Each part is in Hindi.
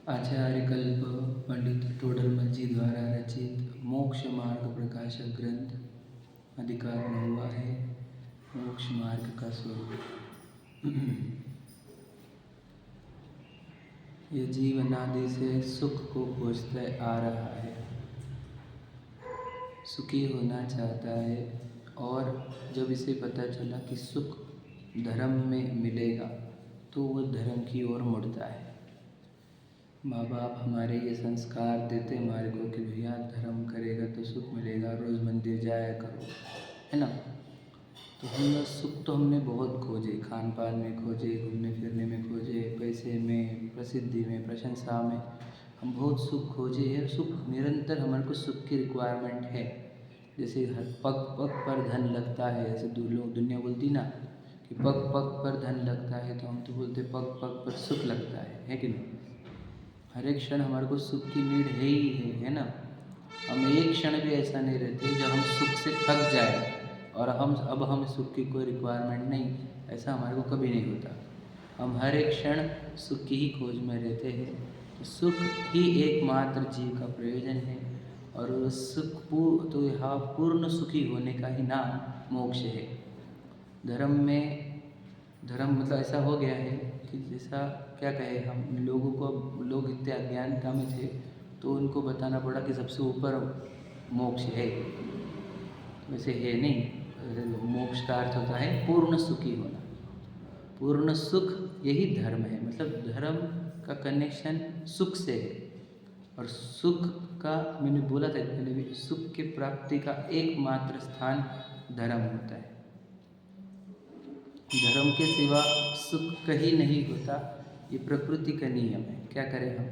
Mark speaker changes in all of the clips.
Speaker 1: आचार्य कल्प पंडित टोडरमल जी द्वारा रचित मोक्ष मार्ग प्रकाशक ग्रंथ अधिकार में हुआ है मोक्ष मार्ग का स्वरूप। यह जीवन आदि से सुख को खोजते आ रहा है, सुखी होना चाहता है, और जब इसे पता चला कि सुख धर्म में मिलेगा तो वह धर्म की ओर मुड़ता है। माँ बाप हमारे ये संस्कार देते हमारे को कि भैया धर्म करेगा तो सुख मिलेगा, रोज़ मंदिर जाया करो, है ना। तो हम सुख तो हमने बहुत खोजे, खान पान में खोजे, घूमने फिरने में खोजे, पैसे में, प्रसिद्धि में, प्रशंसा में, हम बहुत सुख खोजे है। सुख निरंतर हमारे को सुख की रिक्वायरमेंट है। जैसे हर पग पग पर धन लगता है, ऐसे लोग दुनिया बोलती ना कि पग पग पर धन लगता है, तो हम तो बोलते पग पग पर सुख लगता है कि नहीं। हर एक क्षण हमारे को सुख की नीड है ही है ना। हम एक क्षण भी ऐसा नहीं रहते जब हम सुख से थक जाए और हम सुख की कोई रिक्वायरमेंट नहीं, ऐसा हमारे को कभी नहीं होता। हम हर एक क्षण सुख की ही खोज में रहते हैं। तो सुख ही एकमात्र जीव का प्रयोजन है, और सुख तो यहाँ पूर्ण सुखी होने का ही नाम मोक्ष है। धर्म मतलब ऐसा हो गया है कि जैसा क्या कहे, हम लोगों को, लोग इतने अज्ञानता में थे तो उनको बताना पड़ा कि सबसे ऊपर मोक्ष है। वैसे है नहीं, मोक्ष का अर्थ होता है पूर्ण सुखी होना। पूर्ण सुख यही धर्म है, मतलब धर्म का कनेक्शन सुख से है। और सुख का, मैंने बोला था पहले भी, सुख की प्राप्ति का एकमात्र स्थान धर्म होता है। धर्म के सिवा सुख कहीं नहीं होता, ये प्रकृति का नियम है। क्या करें हम,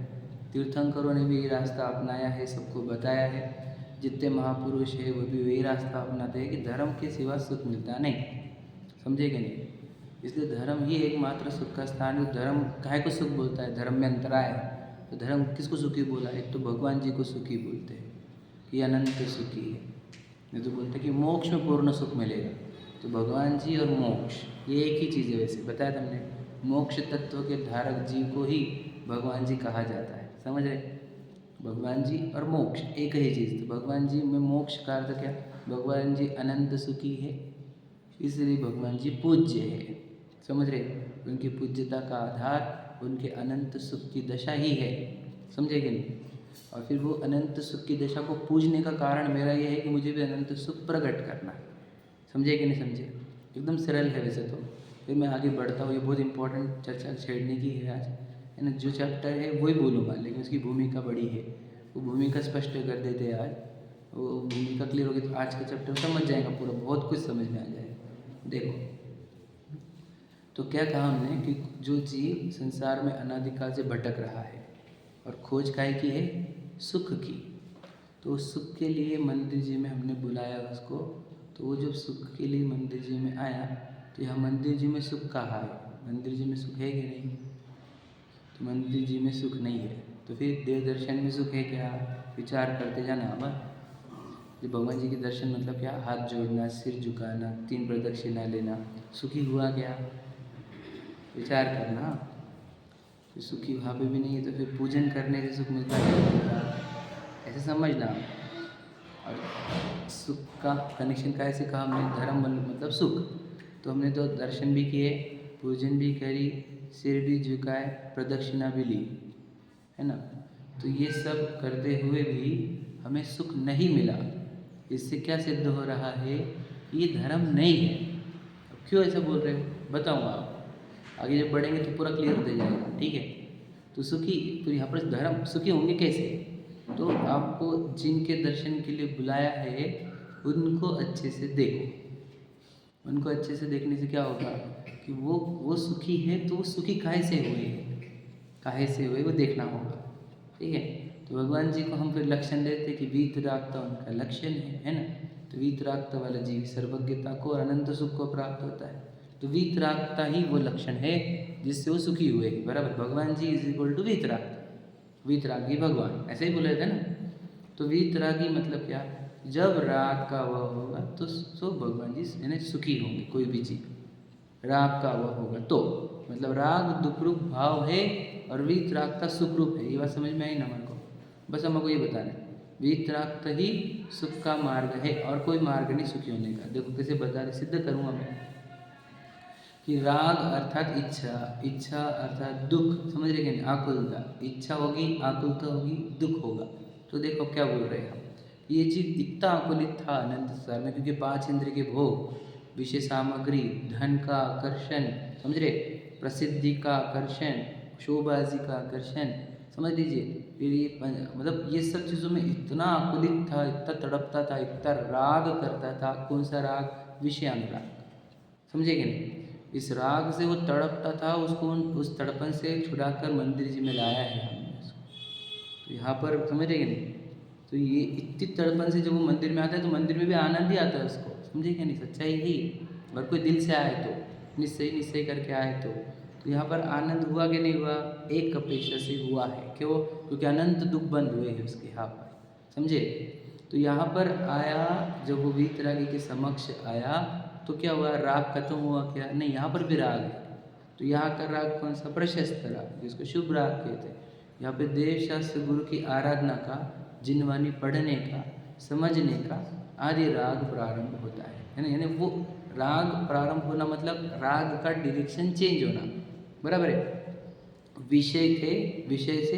Speaker 1: तीर्थंकरों ने भी ये रास्ता अपनाया है, सबको बताया है। जितने महापुरुष है वो भी वही रास्ता अपनाते हैं कि धर्म के सिवा सुख मिलता नहीं, समझे कि नहीं। इसलिए धर्म ही एकमात्र सुख का स्थान है। धर्म काहे को सुख बोलता है, धर्म में अंतराय है। तो धर्म किसको सुखी बोला, एक तो भगवान जी को सुखी बोलते हैं कि अनंत सुखी है, नहीं तो बोलते कि मोक्ष में पूर्ण सुख मिलेगा। तो भगवान जी और मोक्ष ये एक ही चीज़ है। वैसे बताया था हमने, मोक्ष तत्व के धारक जीव को ही भगवान जी कहा जाता है, समझ रहे। भगवान जी और मोक्ष एक ही चीज़। तो भगवान जी में मोक्ष का अर्थ क्या, भगवान जी अनंत सुखी है, इसलिए भगवान जी पूज्य है, समझ रहे। उनकी पूज्यता का आधार उनके अनंत सुख की दशा ही है, समझे कि नहीं। और फिर वो अनंत सुख की दशा को पूजने का कारण मेरा ये है कि मुझे भी अनंत सुख प्रकट करना है, समझे कि नहीं समझे। एकदम सरल है वैसे तो। फिर मैं आगे बढ़ता हूँ, ये बहुत इंपॉर्टेंट चर्चा छेड़ने की है आज, है ना। जो चैप्टर है वही बोलूँगा, लेकिन उसकी भूमिका बड़ी है, वो भूमिका स्पष्ट कर देते हैं आज। वो भूमिका क्लियर होगी तो आज का चैप्टर समझ जाएगा पूरा, बहुत कुछ समझ में आ जाएगा। देखो, तो क्या कहा हमने कि जो जीव संसार में अनादिकाल से भटक रहा है और खोज काहे की है, सुख की। तो सुख के लिए मंदिर जी में हमने बुलाया उसको। तो वो जब सुख के लिए मंदिर जी में आया तो यहाँ मंदिर जी में सुख कहाँ है, मंदिर जी में सुख है कि नहीं। तो मंदिर जी में सुख नहीं है, तो फिर देव दर्शन में सुख है क्या, विचार करते जाना। अब जब भगवान जी के दर्शन मतलब क्या, हाथ जोड़ना, सिर झुकाना, 3 प्रदक्षिणा लेना, सुखी हुआ क्या, विचार करना। तो सुखी वहाँ पे भी नहीं है, तो फिर पूजन करने से सुख मिलता है, ऐसे समझना। और सुख का कनेक्शन कैसे कहा हमने, धर्म मतलब सुख। तो हमने तो दर्शन भी किए, पूजन भी करी, सिर भी झुकाए, प्रदक्षिणा भी ली, है ना। तो ये सब करते हुए भी हमें सुख नहीं मिला। इससे क्या सिद्ध हो रहा है, ये धर्म नहीं है। अब क्यों ऐसा बोल रहे हो बताऊँगा, आप आगे जब बढ़ेंगे तो पूरा क्लियर होते जाएगा, ठीक है। तो सुखी, तो यहाँ पर धर्म सुखी होंगे कैसे, तो आपको जिनके दर्शन के लिए बुलाया है उनको अच्छे से देखो। उनको अच्छे से देखने से क्या होगा कि वो सुखी है, तो वो सुखी काहे से हुए, काहे से हुए वो देखना होगा, ठीक है। तो भगवान जी को हम फिर लक्षण देते कि वीतरागता उनका लक्षण है ना। तो वीतरागता वाला जीव सर्वज्ञता को और अनंत सुख को प्राप्त होता है। तो वीतरागता ही वो लक्षण है जिससे वो सुखी हुए, बराबर। भगवान जी इज इक्वल टू वीतराग, वीतरागी भगवान, ऐसे ही बोले थे ना। तो वीतरागी मतलब क्या, जब राग का वह होगा तो भगवान जी यानी सुखी होंगे, कोई भी जीव राग का वह होगा तो। मतलब राग दुखरूप भाव है और वीतरागता सुखरूप है। ये बात समझ में आई ना हमारे को? बस हमको ये बताना है, वीतरागता ही सुख का मार्ग है और कोई मार्ग नहीं सुखी होने का। देखो कैसे बता दे, सिद्ध करूँगा मैं कि राग अर्थात इच्छा, इच्छा अर्थात दुख, समझ रहे कि नहीं? आकुलता, इच्छा होगी, आकुलता होगी, दुख होगा। तो देखो क्या बोल रहे हैं हम, ये चीज इतना आकुलित था अनंत संसार में, क्योंकि 5 इंद्रिय के भोग, विषय सामग्री, धन का आकर्षण, समझ रहे, प्रसिद्धि का आकर्षण, शोबाजी का आकर्षण, समझ लीजिए। फिर ये मतलब ये सब चीज़ों में इतना आकुलित था, इतना तड़पता था, इतना राग करता था। कौन सा राग? विषय अनुराग, समझे कि नहीं? इस राग से वो तड़पता था, उसको उस तड़पन से छुड़ाकर मंदिर जी में लाया है हमने उसको। तो यहाँ पर समझ रहे कि नहीं? तो ये इतनी तड़पन से जब वो मंदिर में आता है तो मंदिर में भी आनंद ही आता है उसको, समझे कि नहीं? सच्चाई ही, अगर कोई दिल से आए तो, निश्चय निश्चय करके आए तो यहाँ पर आनंद हुआ कि नहीं हुआ? एक अपेक्षा से हुआ है। क्यों? क्योंकि अनंत दुख बंद हुए हैं उसके यहाँ पर, समझे? तो यहाँ पर आया, जब वो वीतरागी के समक्ष आया तो क्या हुआ? राग खत्म हुआ क्या? नहीं, यहाँ पर भी राग है। तो यहाँ का राग कौन सा? प्रशस्त राग, जिसको शुभ राग कहते हैं। यहाँ पे देव शास्त्र गुरु की आराधना का, जिनवानी पढ़ने का, समझने का आदि राग प्रारंभ होता है ना? यानी वो राग प्रारंभ होना मतलब राग का डायरेक्शन चेंज होना, बराबर है? विषय से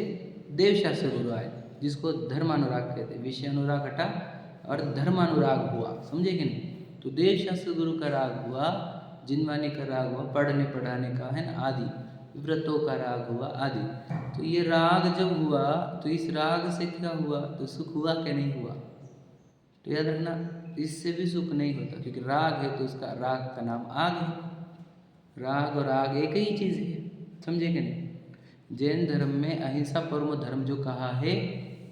Speaker 1: देव शास्त्र गुरु आए, जिसको धर्मानुराग कहते हैं। विषय अनुराग हटा और धर्मानुराग हुआ, समझे कि नहीं? तो देव शास्त्र गुरु का राग हुआ, जिनवानी का राग हुआ, पढ़ने पढ़ाने का, है ना, आदि, व्रतों का राग हुआ आदि। तो ये राग जब हुआ तो इस राग से क्या हुआ? तो सुख हुआ क्या नहीं हुआ? तो याद रखना, इससे भी सुख नहीं होता, क्योंकि राग है तो उसका राग का नाम आग है। राग और आग एक ही चीज़ है, समझे कि नहीं? जैन धर्म में अहिंसा परमो धर्म जो कहा है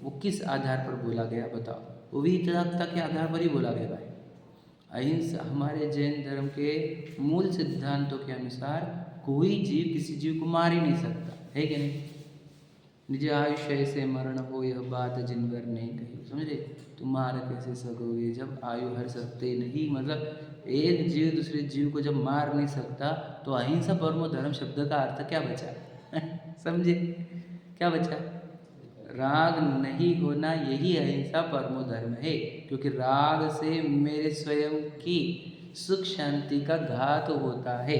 Speaker 1: वो किस आधार पर बोला गया बताओ? वो वीतरागता के आधार पर ही बोला गया भाई। अहिंसा हमारे जैन धर्म के मूल सिद्धांतों के अनुसार कोई जीव किसी जीव को मार ही नहीं सकता, है कि नहीं? निज आयुष्य से मरण हो यह बात जिनवर नहीं कही, समझे? तुम मार कैसे सकोगे जब आयु हर सकते नहीं? मतलब एक जीव दूसरे जीव को जब मार नहीं सकता तो अहिंसा परमो धर्म शब्द का अर्थ क्या बचा? समझे? क्या बचा? राग नहीं होना, यही अहिंसा परमो धर्म है। क्योंकि राग से मेरे स्वयं की सुख शांति का घात होता है।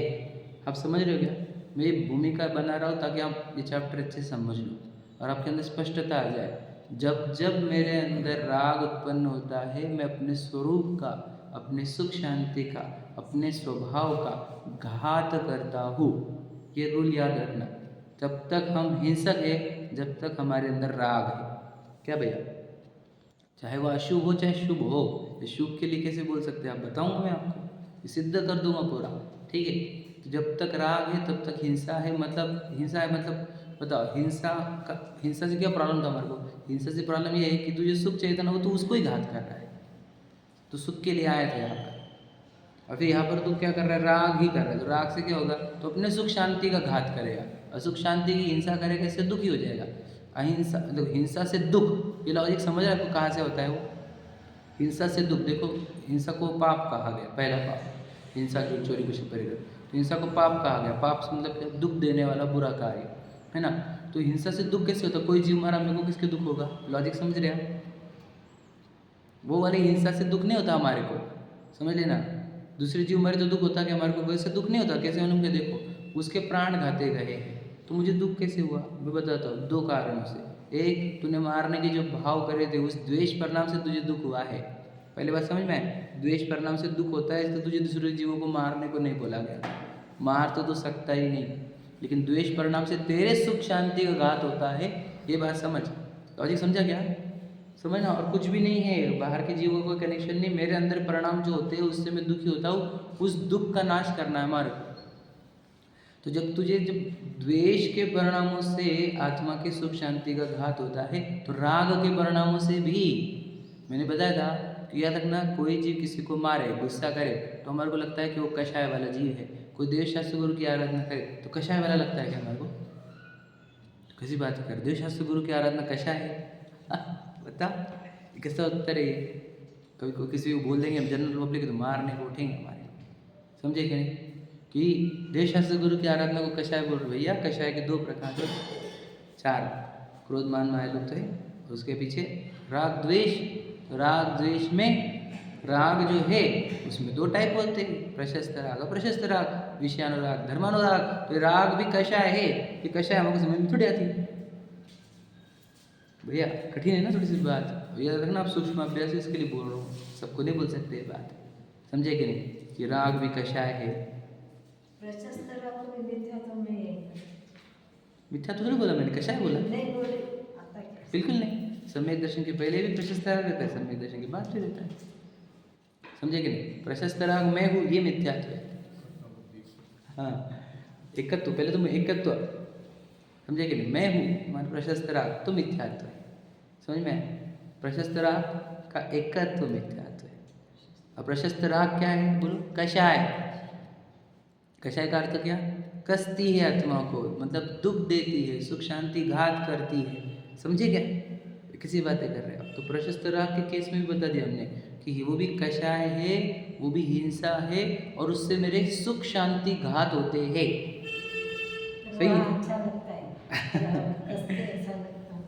Speaker 1: आप समझ रहे हो क्या? मैं भूमिका बना रहा हूँ ताकि आप ये चैप्टर अच्छे से समझ लो और आपके अंदर स्पष्टता आ जाए। जब जब मेरे अंदर राग उत्पन्न होता है, मैं अपने स्वरूप का, अपने सुख शांति का, अपने स्वभाव का घात करता हूँ। ये रूल याद रखना। जब तक हम हिंसक है, जब तक हमारे अंदर राग है, क्या भैया? चाहे वो अशुभ हो चाहे शुभ हो। शुभ के लिए कैसे बोल सकते हैं आप? बताऊंगा मैं आपको, ये सिद्ध कर दूंगा पूरा, ठीक है? तो जब तक राग है तब तक हिंसा है। मतलब हिंसा है मतलब बताओ, हिंसा से क्या प्रॉब्लम था हमारे को? हिंसा से प्रॉब्लम ये है कि तुझे सुख चाहिए था ना, वो तो उसको ही घात कर रहा है। तो सुख के लिए आया था यहाँ पर, और फिर यहाँ पर तू क्या कर रहा है? राग ही कर रहा है। तो राग से क्या होगा? तो अपने सुख शांति का घात करेगा, और सुख शांति की हिंसा करेगा, इससे दुखी हो जाएगा। अहिंसा देखो, हिंसा से दुख, ये लॉजिक समझ रहे आपको कहाँ से होता है वो? हिंसा से दुख, देखो हिंसा को पाप कहा गया, पहला पाप, हिंसा जो चोरी को परिग्रह, तो हिंसा को पाप कहा गया। पाप से मतलब क्या? दुख देने वाला बुरा कार्य, है ना? तो हिंसा से दुख कैसे होता? कोई जीव मारा, मेरे को किसके दुख होगा? लॉजिक समझ रहे आप? वो वाली हिंसा से दुख नहीं होता हमारे को, समझ लेना। दूसरे जीव मरे तो दुख होता है कि हमारे को? वैसे दुख नहीं होता। कैसे मालूम? के देखो, उसके प्राण घाते गए हैं, तो मुझे दुख कैसे हुआ? मैं बताता हूँ, 2 कारणों से। एक, तूने मारने के जो भाव करे थे, उस द्वेष परिणाम से तुझे दुख हुआ है। पहले बात समझ में आए? द्वेष परिणाम से दुख होता है, इसलिए तुझे दूसरे जीवों को मारने को नहीं बोला गया। मार तो सकता ही नहीं, लेकिन द्वेष परिणाम से तेरे सुख शांति का घात होता है। ये बात समझ, लॉजिक समझा क्या? समझना। और कुछ भी नहीं है, बाहर के जीवों को कनेक्शन नहीं, मेरे अंदर परिणाम जो होते हैं उससे मैं दुखी होता हूँ, उस दुख का नाश करना है हमारे को। तो जब द्वेष के परिणामों से आत्मा की सुख शांति का घात होता है, तो राग के परिणामों से भी, मैंने बताया था कि याद रखना, कोई जीव किसी को मारे, गुस्सा करे, तो हमारे को लगता है कि वो कषाय वाला जीव है। कोई देव शास्त्र गुरु की आराधना करे तो कषाय वाला लगता है क्या हमारे को? तो कैसी बात कर, देव शास्त्र गुरु की आराधना कषाय है? बता, कैसा उत्तर है ये? कभी कोई किसी को बोल देंगे हम जनरल पब्लिक तो मारने को उठेंगे हमारे, समझे कि नहीं? कि देशास्त्र गुरु की आराधना को कषाय बोल रहे भैया। कषाय के 2 प्रकार से 4 क्रोध मान माया लुप्त है। उसके पीछे राग द्वेष। राग द्वेष में राग जो है उसमें 2 टाइप होते हैं, प्रशस्त राग अप्रशस्त राग, विषयानुराग धर्मानुराग। तो राग भी कषाय है। ये कषाय हमको समझ में थोड़ी आती भैया, कठिन है ना थोड़ी सी बात। याद रखना आप सूक्ष्म अभ्यास इसके लिए बोल रहा हूँ, सबको नहीं बोल सकते ये बात, समझे कि नहीं। कि राग भी कषाय है।
Speaker 2: प्रशस्त राग तो मिथ्यात्व में,
Speaker 1: मिथ्या तो थोड़ी बोला मैंने, कषाय बोला।
Speaker 2: नहीं बोले आता क्या?
Speaker 1: बिल्कुल नहीं। सम्यक दर्शन के पहले भी प्रशस्त राग रहता है, सम्यक दर्शन के बाद भी रहता है, समझे कि नहीं। प्रशस्त राग मैं हूँ ये मिथ्यात्व है। हाँ, एकत्व, पहले तो मैं एकत्व, समझे कि नहीं। मैं हूँ मान प्रशस्त राग तो मिथ्यात्व है, समझ में। प्रशस्त राग का एकत्व मिथ्यात्व है। और प्रशस्त राग क्या है बोलो, कषाय। कषाय का अर्थ क्या, कसती है आत्मा को, मतलब दुख देती है, सुख शांति घात करती है, समझे क्या। किसी बातें कर रहे हो तो प्रशस्त राग के केस में भी बता दिया हमने कि वो भी कषाय है, वो भी हिंसा है, और उससे मेरे सुख शांति घात होते हैं। सही है।
Speaker 2: अच्छा लगता है ऐसा लगता है।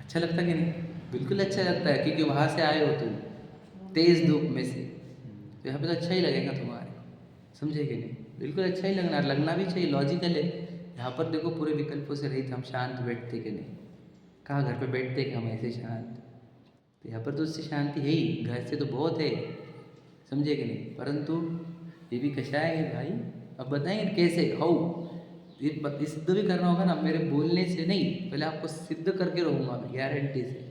Speaker 1: अच्छा लगता कि नहीं, बिल्कुल अच्छा लगता है, क्योंकि वहाँ से आए हो तुम तेज धूप में से, तो यहाँ पे तो अच्छा ही लगेगा तुम्हारे, समझे कि नहीं। बिल्कुल अच्छा ही लगना भी चाहिए, लॉजिकल है। यहाँ पर देखो पूरे विकल्पों से रहित हम शांत बैठते कि नहीं, कहाँ घर पे बैठते कि हम ऐसे शांत। तो यहाँ पर तो उससे शांति है ही, घर से तो बहुत है, समझे कि नहीं। परंतु ये भी कषाय है भाई। अब बताएंगे कैसे, हाउ। ये सिद्ध भी करना होगा ना, मेरे बोलने से नहीं, पहले आपको सिद्ध करके रहूँगा मैं गारंटी से।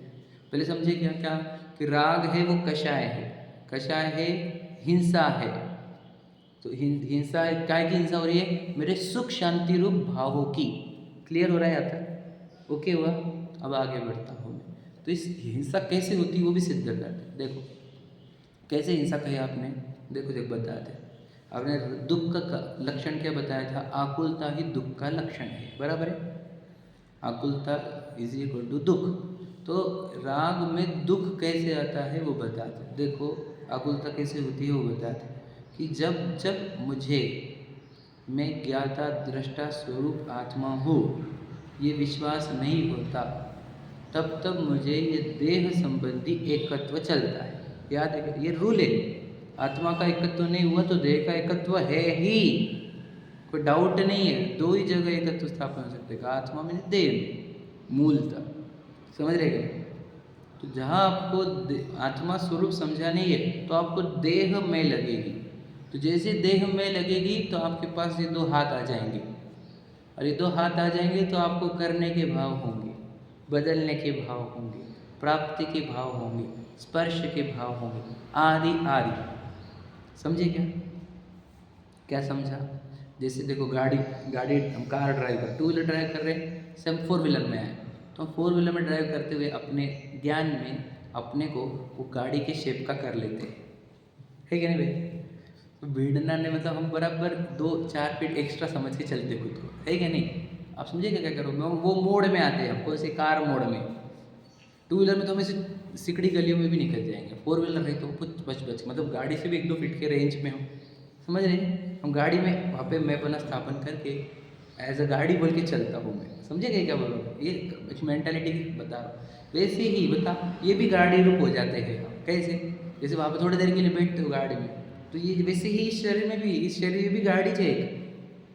Speaker 1: पहले समझे क्या क्या कि राग है वो कषाय है, कषाय है हिंसा है। तो हिंसा काय की हिंसा हो रही है, मेरे सुख शांति रूप भावों की। क्लियर हो रहा है यहाँ तक, ओके हुआ। अब आगे बढ़ता हूँ मैं। तो इस हिंसा कैसे होती है वो भी सिद्ध करते। देखो कैसे हिंसा कही आपने, देखो देख बताते। आपने दुख का लक्षण क्या बताया था, आकुलता ही दुख का लक्षण है, बराबर है। आकुलता इज इक्वल टू दुख। तो राग में दुख कैसे आता है वो बताते। देखो आकुलता कैसे होती है वो बताते कि जब जब मुझे मैं ज्ञाता दृष्टा स्वरूप आत्मा हूँ ये विश्वास नहीं होता, तब तब मुझे ये देह संबंधी एकत्व चलता है। याद है, ये रूल है। आत्मा का एकत्व नहीं हुआ तो देह का एकत्व है ही, कोई डाउट नहीं है। 2 ही जगह एकत्व स्थापन हो सकते हैं, आत्मा में देह में, मूलतः, समझ रहे क्या। तो जहाँ आपको आत्मा स्वरूप समझा नहीं है तो आपको देह में लगेगी। तो जैसे देह में लगेगी तो आपके पास ये 2 हाथ आ जाएंगे, और ये 2 हाथ आ जाएंगे तो आपको करने के भाव होंगे, बदलने के भाव होंगे, प्राप्ति के भाव होंगे, स्पर्श के भाव होंगे, आदि आदि। समझे क्या, क्या समझा। जैसे देखो गाड़ी हम कार ड्राइव कर, 2 व्हीलर ड्राइव कर रहे हैं, से हम 4 व्हीलर में आए, तो हम 4 व्हीलर में ड्राइव करते हुए अपने ज्ञान में अपने को वो गाड़ी के शेप का कर लेते हैं, है कि नहीं भाई। तो भिड़ना ने मतलब हम बराबर 2-4 फीट एक्स्ट्रा समझ के चलते खुद को, है कि नहीं। आप समझिए क्या करो, वो मोड़ में आते हैं हमको, ऐसे कार मोड़ में। 2 व्हीलर में तो हम ऐसे सिकड़ी गलियों में भी निकल जाएंगे, 4 व्हीलर रहे तो कुछ बच मतलब गाड़ी से भी 1-2 फीट के रेंज में हो, समझ रहे। हम गाड़ी में वहाँ पे मैं अपना स्थापन करके एज अ गाड़ी बोल के चलता हूँ मैं, समझे क्या बोल रहा हूँ। ये एक मेंटालिटी बता रहा हूँ। वैसे ही बता, ये भी गाड़ी रूप हो जाते हैं हम, कैसे। जैसे वहाँ पे थोड़ी देर के लिए बैठते हो गाड़ी में, तो ये वैसे ही इस शरीर में भी, इस शरीर में भी गाड़ी है,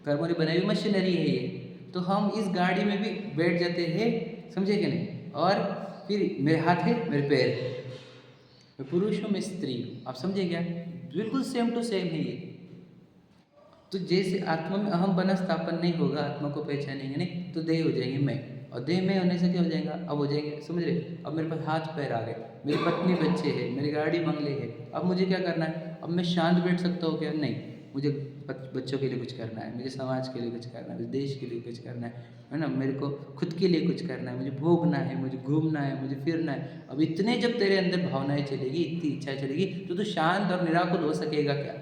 Speaker 1: कर्मों ने बनाई हुई मशीनरी है ये। तो हम इस गाड़ी में भी बैठ जाते हैं, समझे क्या नहीं। और फिर मेरे हाथ है, मेरे पैर है, मैं पुरुष हूँ, मैं स्त्री हूँ, आप समझे क्या। बिल्कुल सेम टू सेम है ये। तो जैसे आत्मा में अहम बना स्थापन नहीं होगा, आत्मा को पहचानेंगे नहीं, तो देह हो जाएंगे मैं, और देह में होने से क्या हो जाएगा, अब हो जाएंगे, समझ रहे। अब मेरे पास हाथ पैर आ गए, मेरी पत्नी बच्चे हैं, मेरी गाड़ी बंगले है। अब मुझे क्या करना है, अब मैं शांत बैठ सकता हूँ क्या, नहीं। मुझे बच्चों के लिए कुछ करना है, मुझे समाज के लिए कुछ करना है, मुझे देश के लिए कुछ करना है ना। मेरे को खुद के लिए कुछ करना है, मुझे भोगना है, मुझे घूमना है, मुझे फिरना है। अब इतने जब तेरे अंदर भावनाएं चलेगी, इतनी इच्छा चलेगी, तो तू शांत और निराकुल हो सकेगा क्या,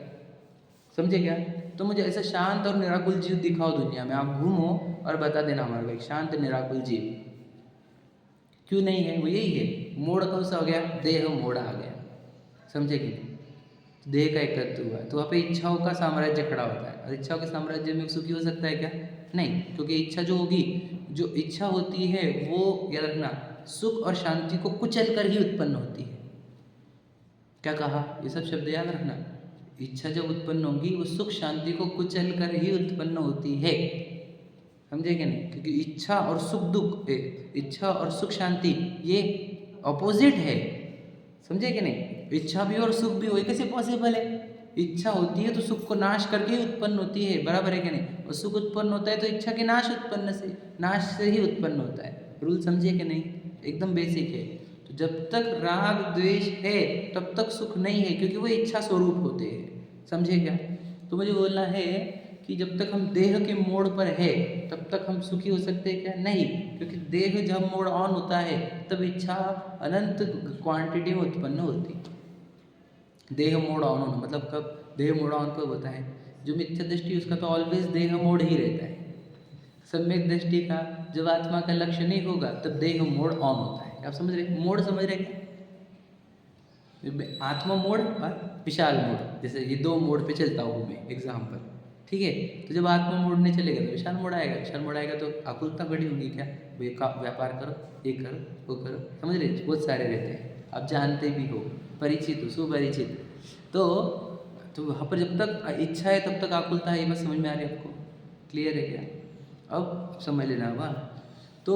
Speaker 1: समझे क्या। तो मुझे ऐसा शांत और निराकुल जीव दिखाओ दुनिया में, आप घूमो और बता देना हमारे को एक शांत निराकुल जीव क्यों नहीं है। वो यही है, मोड़ कौन सा हो गया, देह मोड़ आ गया, समझे कि नहीं। देह का एकत्व हुआ तो वहाँ पे इच्छाओं का साम्राज्य खड़ा होता है। और इच्छाओं के साम्राज्य में सुखी हो सकता है क्या? नहीं, क्योंकि इच्छा जो होगी, जो इच्छा होती है वो याद रखना सुख और शांति को कुचल कर ही उत्पन्न होती है। क्या कहा? ये सब शब्द याद रखना। इच्छा जब उत्पन्न होगी वो सुख शांति को कुचल कर ही उत्पन्न होती है, समझे कि नहीं? क्योंकि इच्छा और सुख दुख, इच्छा और सुख शांति ये अपोजिट है, समझे कि नहीं? इच्छा भी और सुख भी हो, कैसे पॉसिबल है? इच्छा होती है तो सुख को नाश करके ही उत्पन्न होती है, बराबर है कि नहीं? और सुख उत्पन्न होता है तो इच्छा के नाश से ही उत्पन्न होता है। रूल समझे कि नहीं? एकदम बेसिक है। तो जब तक राग द्वेष है तब तक सुख नहीं है, क्योंकि वो इच्छा स्वरूप होते हैं, समझे क्या? तो मुझे बोलना है कि जब तक हम देह के मोड़ पर है तब तक हम सुखी हो सकते हैं क्या? नहीं, क्योंकि देह जब मोड ऑन होता है तब इच्छा अनंत क्वांटिटी में उत्पन्न होती है। देह मोड ऑन होना मतलब कब? देह मोड ऑन कब होता है? जो मिथ्या दृष्टि उसका तो ऑलवेज देह मोड ही रहता है। सम्यक दृष्टि का जब आत्मा का लक्ष्य नहीं होगा तब देह मोड ऑन होता है। आप समझ रहे? मोड समझ रहे क्या? आत्मा मोड और विशाल मोड, जैसे ये दो मोड पे चलता हूँ मैं, एग्जाम्पल, ठीक है? तो जब आत्मा मोड नहीं चलेगा तो विशाल मोड आएगा। विशाल मोड आएगा तो आकुलता बड़ी होगी क्या? ये व्यापार करो, ये करो, वो करो, समझ रहे? बहुत सारे रहते हैं, आप जानते भी हो, परिचित हो, सुपरिचित। तो वहाँ पर जब तक इच्छा है तब तक आकुलता है। ये बात समझ में आ रही है आपको? क्लियर है क्या? अब समझ लेना हुआ। तो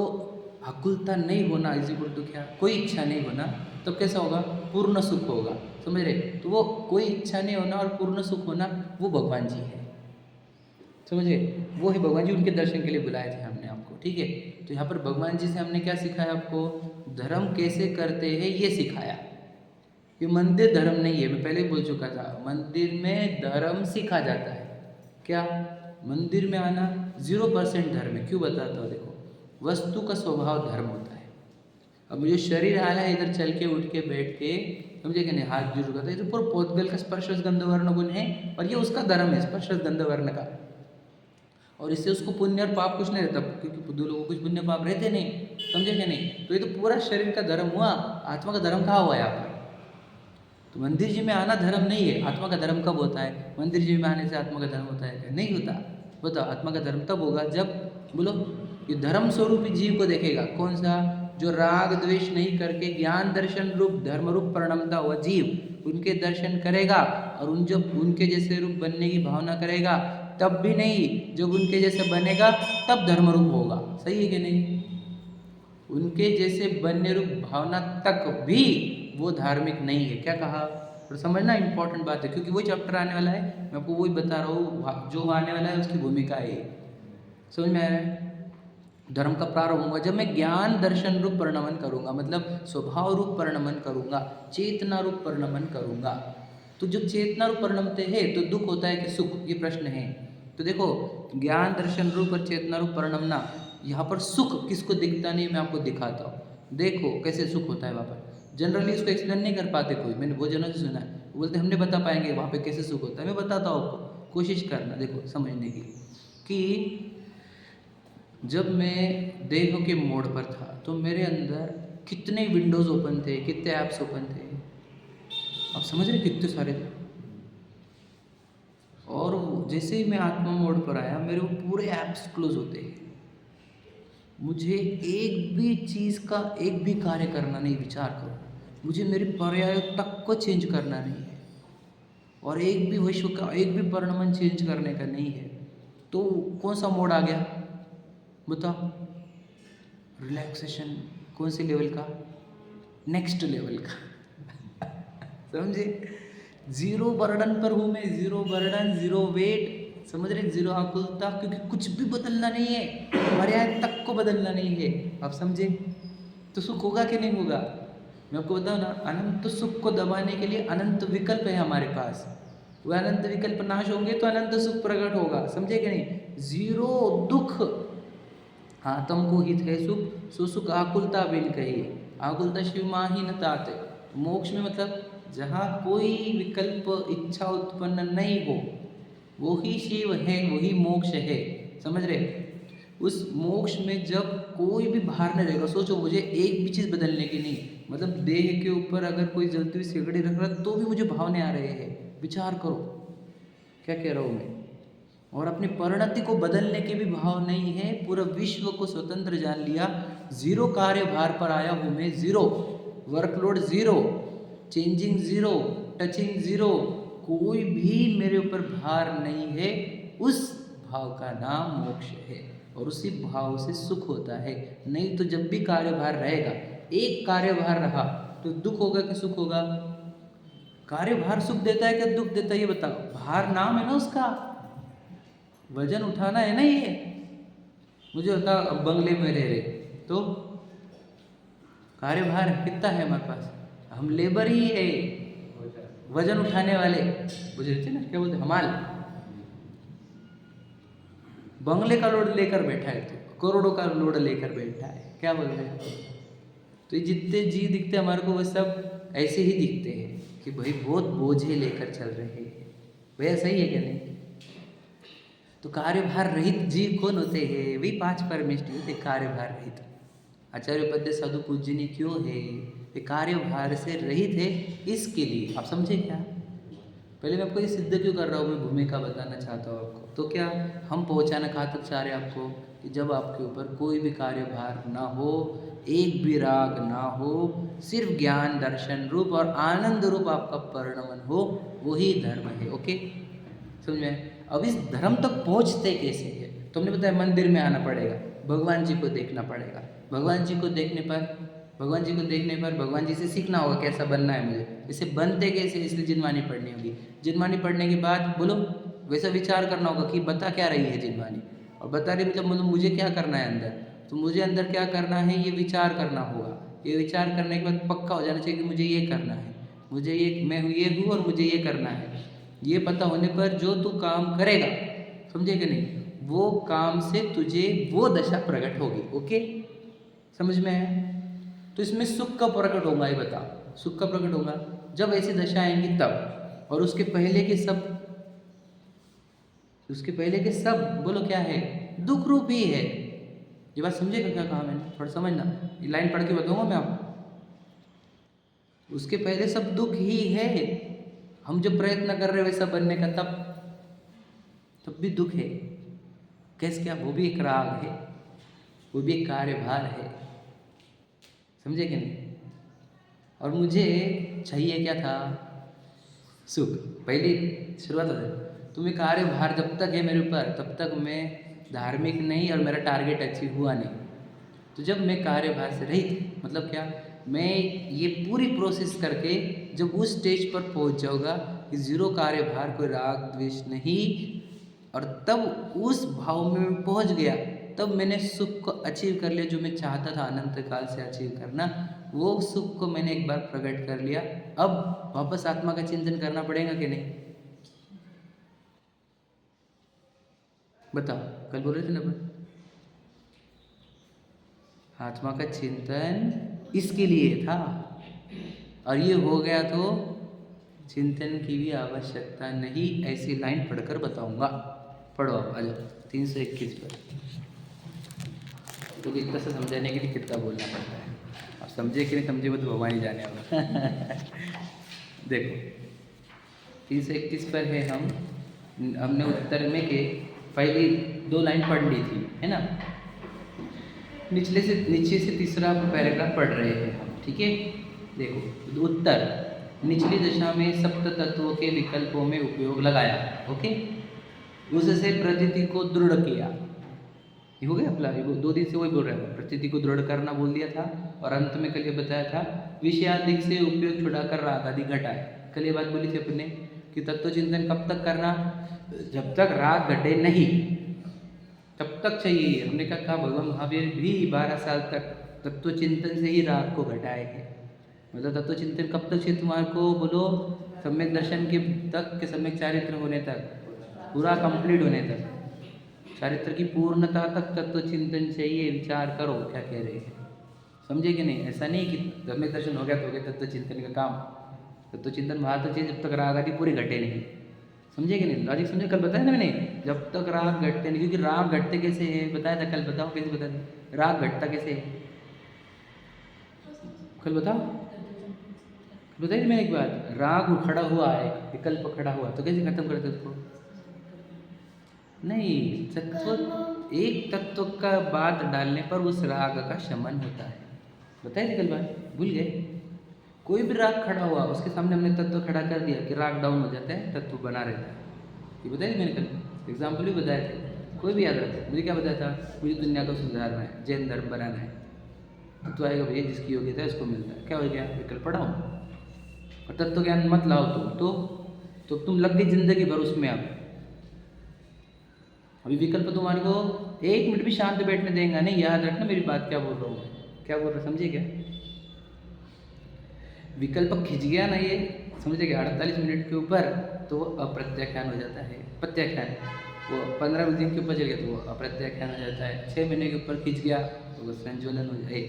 Speaker 1: आकुलता नहीं होना इज इक्वल टू क्या? कोई इच्छा नहीं होना, तब कैसा होगा? पूर्ण सुख होगा, समझ रहे? तो वो कोई इच्छा नहीं होना और पूर्ण सुख होना वो भगवान जी है, समझे? वो है भगवान जी, उनके दर्शन के लिए बुलाए थे हमने आपको, ठीक है? तो यहाँ पर भगवान जी से हमने क्या सिखाया आपको? धर्म कैसे करते हैं ये सिखाया। ये मंदिर धर्म नहीं है, मैं पहले ही बोल चुका था। मंदिर में धर्म सीखा जाता है। क्या? मंदिर में आना 0% धर्म है। क्यों बताता हूँ, देखो, वस्तु का स्वभाव धर्म होता है। अब मुझे शरीर आया है इधर चल के उठ के बैठ के, समझे कि नहीं? हाथ जुड़ गया, ये तो पूरा पोतगल का स्पर्श गंध वर्ण गुण है और ये उसका धर्म है, स्पर्श गंध वर्ण का। और इससे उसको पुण्य और पाप कुछ नहीं रहता, क्योंकि दो लोगों को कुछ पुण्य पाप रहते नहीं, समझे कि नहीं? तो ये तो पूरा शरीर का धर्म हुआ। आत्मा का धर्म कहाँ हुआ यहाँ पर? तो मंदिर जी में आना धर्म नहीं है। आत्मा का धर्म कब होता है? मंदिर जी में आने से आत्मा का धर्म होता है क्या? नहीं होता। बताओ, आत्मा का धर्म तब होगा जब, बोलो, ये धर्म स्वरूपी जीव को देखेगा। कौन सा? जो राग द्वेष नहीं करके ज्ञान दर्शन रूप धर्म रूप परिणमता हुआ जीव, उनके दर्शन करेगा और जब उनके जैसे रूप बनने की भावना करेगा, तब भी नहीं, जब उनके जैसे बनेगा तब धर्म रूप होगा। सही है कि नहीं? उनके जैसे बनने रूप भावना तक भी वो धार्मिक नहीं है। क्या कहा? और समझना इंपॉर्टेंट बात है, क्योंकि वही चैप्टर आने वाला है, मैं आपको वही बता रहा हूँ, जो आने वाला है उसकी भूमिका है। समझ में आ रहा है? धर्म का प्रारंभ होगा जब मैं ज्ञान दर्शन रूप परिणमन करूँगा, मतलब स्वभाव रूप परिणमन करूँगा, चेतना रूप परिणमन करूँगा। तो जब चेतना रूप परिणमते हैं तो दुख होता है कि सुख? ये प्रश्न है। तो देखो, ज्ञान दर्शन रूप और चेतना रूप परिणमना, यहाँ पर सुख किसको दिखता नहीं, मैं आपको दिखाता हूँ। देखो कैसे सुख होता है वहाँ पर। जनरली इसको एक्सप्लेन नहीं कर पाते कोई, मैंने बहुत जनों से सुना है, वो बोलते हमने बता पाएंगे वहाँ पे कैसे सुख होता है। मैं बताता हूँ आपको, कोशिश करना देखो समझने की। कि जब मैं देह के मोड़ पर था तो मेरे अंदर कितने विंडोज़ ओपन थे, कितने ऐप्स ओपन थे, आप समझ रहे? कितने सारे थे। और जैसे ही मैं आत्मा मोड पर आया, मेरे वो पूरे ऐप्स क्लोज होते हैं। मुझे एक भी चीज़ का एक भी कार्य करना नहीं। विचार करो, मुझे मेरे पर्याय तक को चेंज करना नहीं है और एक भी विश्व का एक भी परिणमन चेंज करने का नहीं है। तो कौन सा मोड आ गया बताओ? रिलैक्सेशन। कौन से लेवल का? नेक्स्ट लेवल का समझे? जीरो बर्डन पर हूँ मैं, जीरो बर्डन, जीरो वेट, समझ रहे? जीरो आकुलता, क्योंकि कुछ भी बदलना नहीं है, पर्याय तक को बदलना नहीं है। आप समझे? तो सुख होगा कि नहीं होगा? मैं आपको बताऊँ ना, अनंत सुख को दबाने के लिए अनंत विकल्प है हमारे पास। वह अनंत विकल्प नाश होंगे तो अनंत सुख प्रकट होगा, समझे कि नहीं? जीरो दुख, आत्म को हित है सुख, सो सुख आकुलता बिन कही, आकुलता शिव माही न ताते। मोक्ष में मतलब जहाँ कोई विकल्प इच्छा उत्पन्न नहीं हो, वो ही शिव है, वही मोक्ष है, समझ रहे? उस मोक्ष में जब कोई भी बाहर नहीं रहेगा। सोचो, मुझे एक भी चीज़ बदलने की नहीं, मतलब देह के ऊपर अगर कोई जलती हुई सिगड़ी रख रहा है तो भी मुझे भाव नहीं आ रहे हैं। विचार करो क्या कह रहा हूँ मैं। और अपनी परिणति को बदलने के भी भाव नहीं है। पूरा विश्व को स्वतंत्र जान लिया। जीरो कार्यभार पर आया हूँ मैं, zero workload, zero changing, zero touching, zero, कोई भी मेरे ऊपर भार नहीं है। उस भाव का नाम मोक्ष है और उसी भाव से सुख होता है। नहीं तो जब भी कार्यभार रहेगा, एक कार्यभार रहा तो दुख होगा कि सुख होगा? कार्यभार सुख देता है क्या दुख देता है, ये बताओ? भार नाम है ना उसका, वजन उठाना है ना। ये मुझे बताओ, अब बंगले में रह रहे तो कार्यभार कितना है हमारे पास? हम लेबर ही है, वजन उठाने वाले, मुझे ना क्या बोलते, हमाल। बंगले का लोड लेकर बैठा है तो करोड़ों का लोड लेकर बैठा है, क्या बोल रहे हैं? तो ये जितने जी दिखते हमारे को, वो सब ऐसे ही दिखते हैं कि भाई बहुत बोझे लेकर चल रहे हैं। भैया सही है क्या नहीं? तो कार्यभार रहित जीव कौन होते हैं? वही 5 परमेष्टि होते, कार्यभार रहित। आचार्य पद्य साधु पूजनी क्यों है? वे कार्यभार से रहित है, इसके लिए। आप समझे क्या? पहले मैं आपको ये सिद्ध क्यों कर रहा हूँ, मैं भूमिका बताना चाहता हूँ आपको। तो क्या हम पहुँचाना कहाँ तक चाह रहे हैं आपको? कि जब आपके ऊपर कोई भी कार्यभार ना हो, एक भी राग ना हो, सिर्फ ज्ञान दर्शन रूप और आनंद रूप आपका परिणमन हो, वही धर्म है। ओके, समझ में? अब इस धर्म तक पहुँचते कैसे है? तो हमने बताया मंदिर में आना पड़ेगा, भगवान जी को देखना पड़ेगा। भगवान जी को देखने पर भगवान जी से सीखना होगा कैसा बनना है मुझे। इसे बनते कैसे, इसलिए जिनवानी पढ़नी होगी। जिनवानी पढ़ने के बाद बोलो वैसा विचार करना होगा कि बता क्या रही है जिनवानी, और बता रही मतलब मुझे क्या करना है अंदर। तो मुझे अंदर क्या करना है, ये विचार करना होगा। ये विचार करने के बाद पक्का हो जाना चाहिए कि मुझे ये करना है, मुझे ये, मैं ये हूँ और मुझे ये करना है। ये पता होने पर जो तू काम करेगा, समझे कि नहीं, वो काम से तुझे वो दशा प्रकट होगी। ओके, समझ में है? तो इसमें सुख का प्रकट होगा, ये बता, सुख का प्रकट होगा जब ऐसी दशा आएंगी तब। और उसके पहले के सब बोलो क्या है? दुख रूप ही है। ये बात समझेगा क्या कहा मैंने? थोड़ा समझना, ये लाइन पढ़ के बताऊंगा मैं आपको। उसके पहले सब दुख ही है। हम जब प्रयत्न कर रहे हैं वैसा बनने का, तब भी दुख है। कैसे? क्या? वो भी एक राग है, वो भी एक कार्यभार है। समझे कि नहीं? और मुझे चाहिए क्या था? सुख। पहली शुरुआत होती है। तुम्हें कार्यभार जब तक है मेरे ऊपर, तब तक मैं धार्मिक नहीं और मेरा टारगेट अचीव हुआ नहीं। तो जब मैं कार्यभार से रहित, मतलब क्या, मैं ये पूरी प्रोसेस करके जब उस स्टेज पर पहुंच जाऊँगा कि जीरो कार्यभार, कोई राग द्वेष नहीं, और तब उस भाव में मैं पहुंच गया, तब मैंने सुख को अचीव कर लिया। जो मैं चाहता था अनंत काल से अचीव करना, वो सुख को मैंने एक बार प्रकट कर लिया। अब वापस आत्मा का चिंतन करना पड़ेगा कि नहीं? बताओ, कल बोल रहे थे ना अपन, आत्मा का चिंतन इसके लिए था, और ये हो गया तो चिंतन की भी आवश्यकता नहीं। ऐसी लाइन पढ़कर बताऊंगा। पढ़ो आप, आ जाओ 321 पर। तो इतना सा समझाने के लिए कितना बोलना पड़ता है। आप समझे कि नहीं समझे वो तो भगवान ही जाने होगा। देखो 321 पर है। हमने उत्तर में के पहली 2 लाइन पढ़ ली थी, है ना? नीचे से तीसरा पैराग्राफ पढ़ रहे हैं हम, ठीक है? देखो उत्तर, निचली दशा में सप्त तत्वों के विकल्पों में उपयोग लगाया। ओके, उससे प्रतीति को दृढ़ किया। ये हो गया अपना, 2 दिन से वही बोल रहा है, प्रतीति को दृढ़ करना बोल दिया था। और अंत में कल ये बताया था, विषयाधिक से उपयोग छुड़ाकर राग आदि घटाए। कल ये बात बोली थी अपने कि तत्व चिंतन कब तक करना? जब तक राग घटे नहीं तब तक चाहिए। हमने कहा भगवान महावीर भी 12 साल तक तत्व चिंतन से ही राग को घटाए हैं। मतलब तत्व चिंतन कब तक चाहिए तुम्हारे को? बोलो, सम्यक दर्शन के तक के सम्यक चारित्र होने तक, पूरा कंप्लीट होने तक, चारित्र की पूर्णता तक तत्व चिंतन चाहिए। विचार करो क्या कह रहे हैं, समझे कि नहीं? ऐसा नहीं कि सम्यक दर्शन हो गया तो हो गया तत्व चिंतन का काम। तत्व चिंतन वहाँ तक चाहिए जब तक राग आदि पूरे घटे नहीं। समझे कि नहीं? लॉजिक समझे? कल बताया ना मैंने, जब तक राग घटते नहीं। क्योंकि राग घटते कैसे है बताया था कल, बताओ कैसे बताया था? राग घटता कैसे है कल बताओ, बताइए मैंने एक बात। राग खड़ा हुआ है, विकल्प खड़ा हुआ, तो कैसे खत्म करते उसको? नहीं, तत्व एक तत्व का बात डालने पर उस राग का शमन होता है। बताइए कल बात भूल गए? कोई भी राग खड़ा हुआ उसके सामने हमने तत्व खड़ा कर दिया कि राग डाउन हो जाता है, तत्व बना रहता है। ये बताया मैंने कल एग्जाम्पल भी बताए थे। कोई भी याद रखता है। मुझे क्या बताया था? मुझे दुनिया को सुधारना है, जैन धर्म बनाना है। तत्व आएगा भैया, जिसकी योग्यता है उसको मिलता है। क्या हो गया? विकल्प पढ़ाओ और तत्व ज्ञान मत लाओ तो तुम लग गई जिंदगी भर उसमें। अब अभी विकल्प तुम्हारे को 1 मिनट भी शांत बैठने देगा नहीं। याद रखना मेरी बात क्या बोल रहा हूँ, क्या बोल रहा समझे क्या? विकल्प खिंच गया ना ये, समझे क्या? 48 मिनट के ऊपर तो वो अप्रत्याख्यान हो जाता है। प्रत्याख्यान वो 15 दिन के ऊपर चल गया तो वो अप्रत्याख्यान हो जाता है। 6 महीने के ऊपर खिंच गया तो वो संज्वलन हो जाए,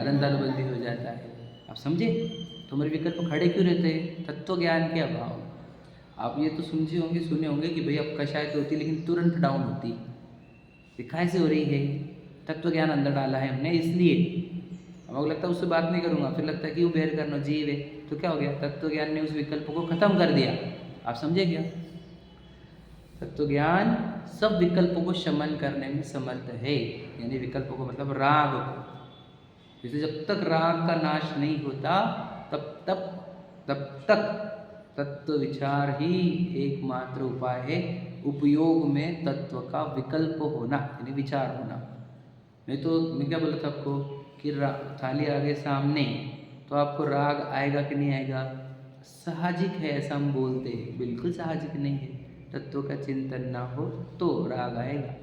Speaker 1: रंध्रानुबंधी हो जाता है। आप समझे? तुम्हारे विकल्प खड़े क्यों रहते हैं? तत्व ज्ञान के अभाव। आप ये तो समझे होंगे, सुने होंगे कि भाई अब कषाय तो होती है लेकिन तुरंत डाउन होती। दिखाई से हो रही है, तत्व ज्ञान अंदर डाला है हमने इसलिए। अब अगर लगता है उससे बात नहीं करूँगा, फिर लगता है कि वो बेर करना जीव है, तो क्या हो गया? तत्व ज्ञान ने उस विकल्प को खत्म कर दिया। आप समझे क्या? तत्व ज्ञान सब विकल्पों को शमन करने में समर्थ है। यानी विकल्पों को मतलब राग को। जैसे जब तक राग का नाश नहीं होता तब तक तत्व विचार ही एकमात्र उपाय है। उपयोग में तत्व का विकल्प होना यानी विचार होना। नहीं तो मैं क्या बोला था आपको कि थाली आगे सामने तो आपको राग आएगा कि नहीं आएगा? साहजिक है ऐसा हम बोलते हैं, बिल्कुल साहजिक नहीं है। तत्व का चिंतन ना हो तो राग आएगा।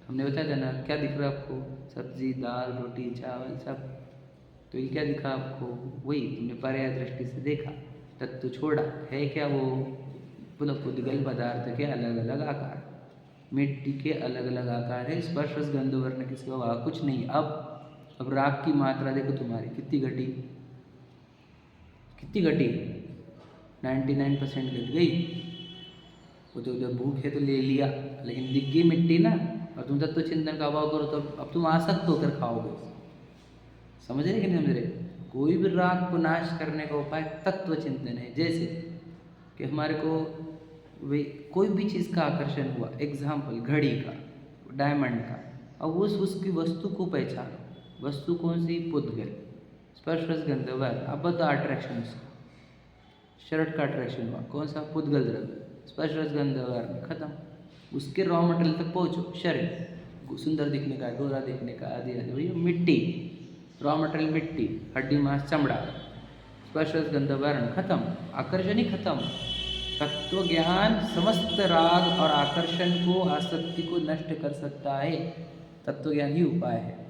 Speaker 1: हमने बताया था ना, क्या दिख रहा है आपको? सब्जी, दाल, रोटी, चावल सब। तो ये क्या दिखा आपको? वही तुमने पर्याय दृष्टि से देखा, तत्व छोड़ा है क्या? वो पुनः पुद्गल पदार्थ के अलग अलग आकार, मिट्टी के अलग अलग आकार है। स्पर्श रस गंध वर्ण के सिवा कुछ नहीं। अब राग की मात्रा देखो तुम्हारी कितनी घटी, कितनी घटी? 99% घट गई। वो तो जब भूख है तो ले लिया, लेकिन दिख गई मिट्टी ना। और तुम तत्व चिंतन का अभाव करो तो अब तुम आसक्त होकर खाओगे। समझ रहे कि नहीं समझ रहे? कोई भी राग को नाश करने का उपाय तत्व चिंतन है। जैसे कि हमारे को वही कोई भी चीज़ का आकर्षण हुआ, एग्जाम्पल घड़ी का, डायमंड का, अब उसकी वस्तु को पहचानो। वस्तु कौन सी? पुद्गल। स्पर्श रस गंध वर्ण, अब बताओ अट्रैक्शन। शर्ट का अट्रैक्शन हुआ, कौन सा? पुद्गल द्रव्य। स्पर्श रस गंध वर्ण खत्म। उसके रॉ मटेरियल तक पहुँचो। शरीर सुंदर दिखने का, गोरा दिखने का, आदि आदि। भैया मिट्टी, रॉ मटेरियल मिट्टी, हड्डी मांस चमड़ा, स्पर्श रस गंध वर्ण खत्म, आकर्षण ही खत्म। तत्व ज्ञान समस्त राग और आकर्षण को, आसक्ति को नष्ट कर सकता है। तत्व ज्ञान ही उपाय है।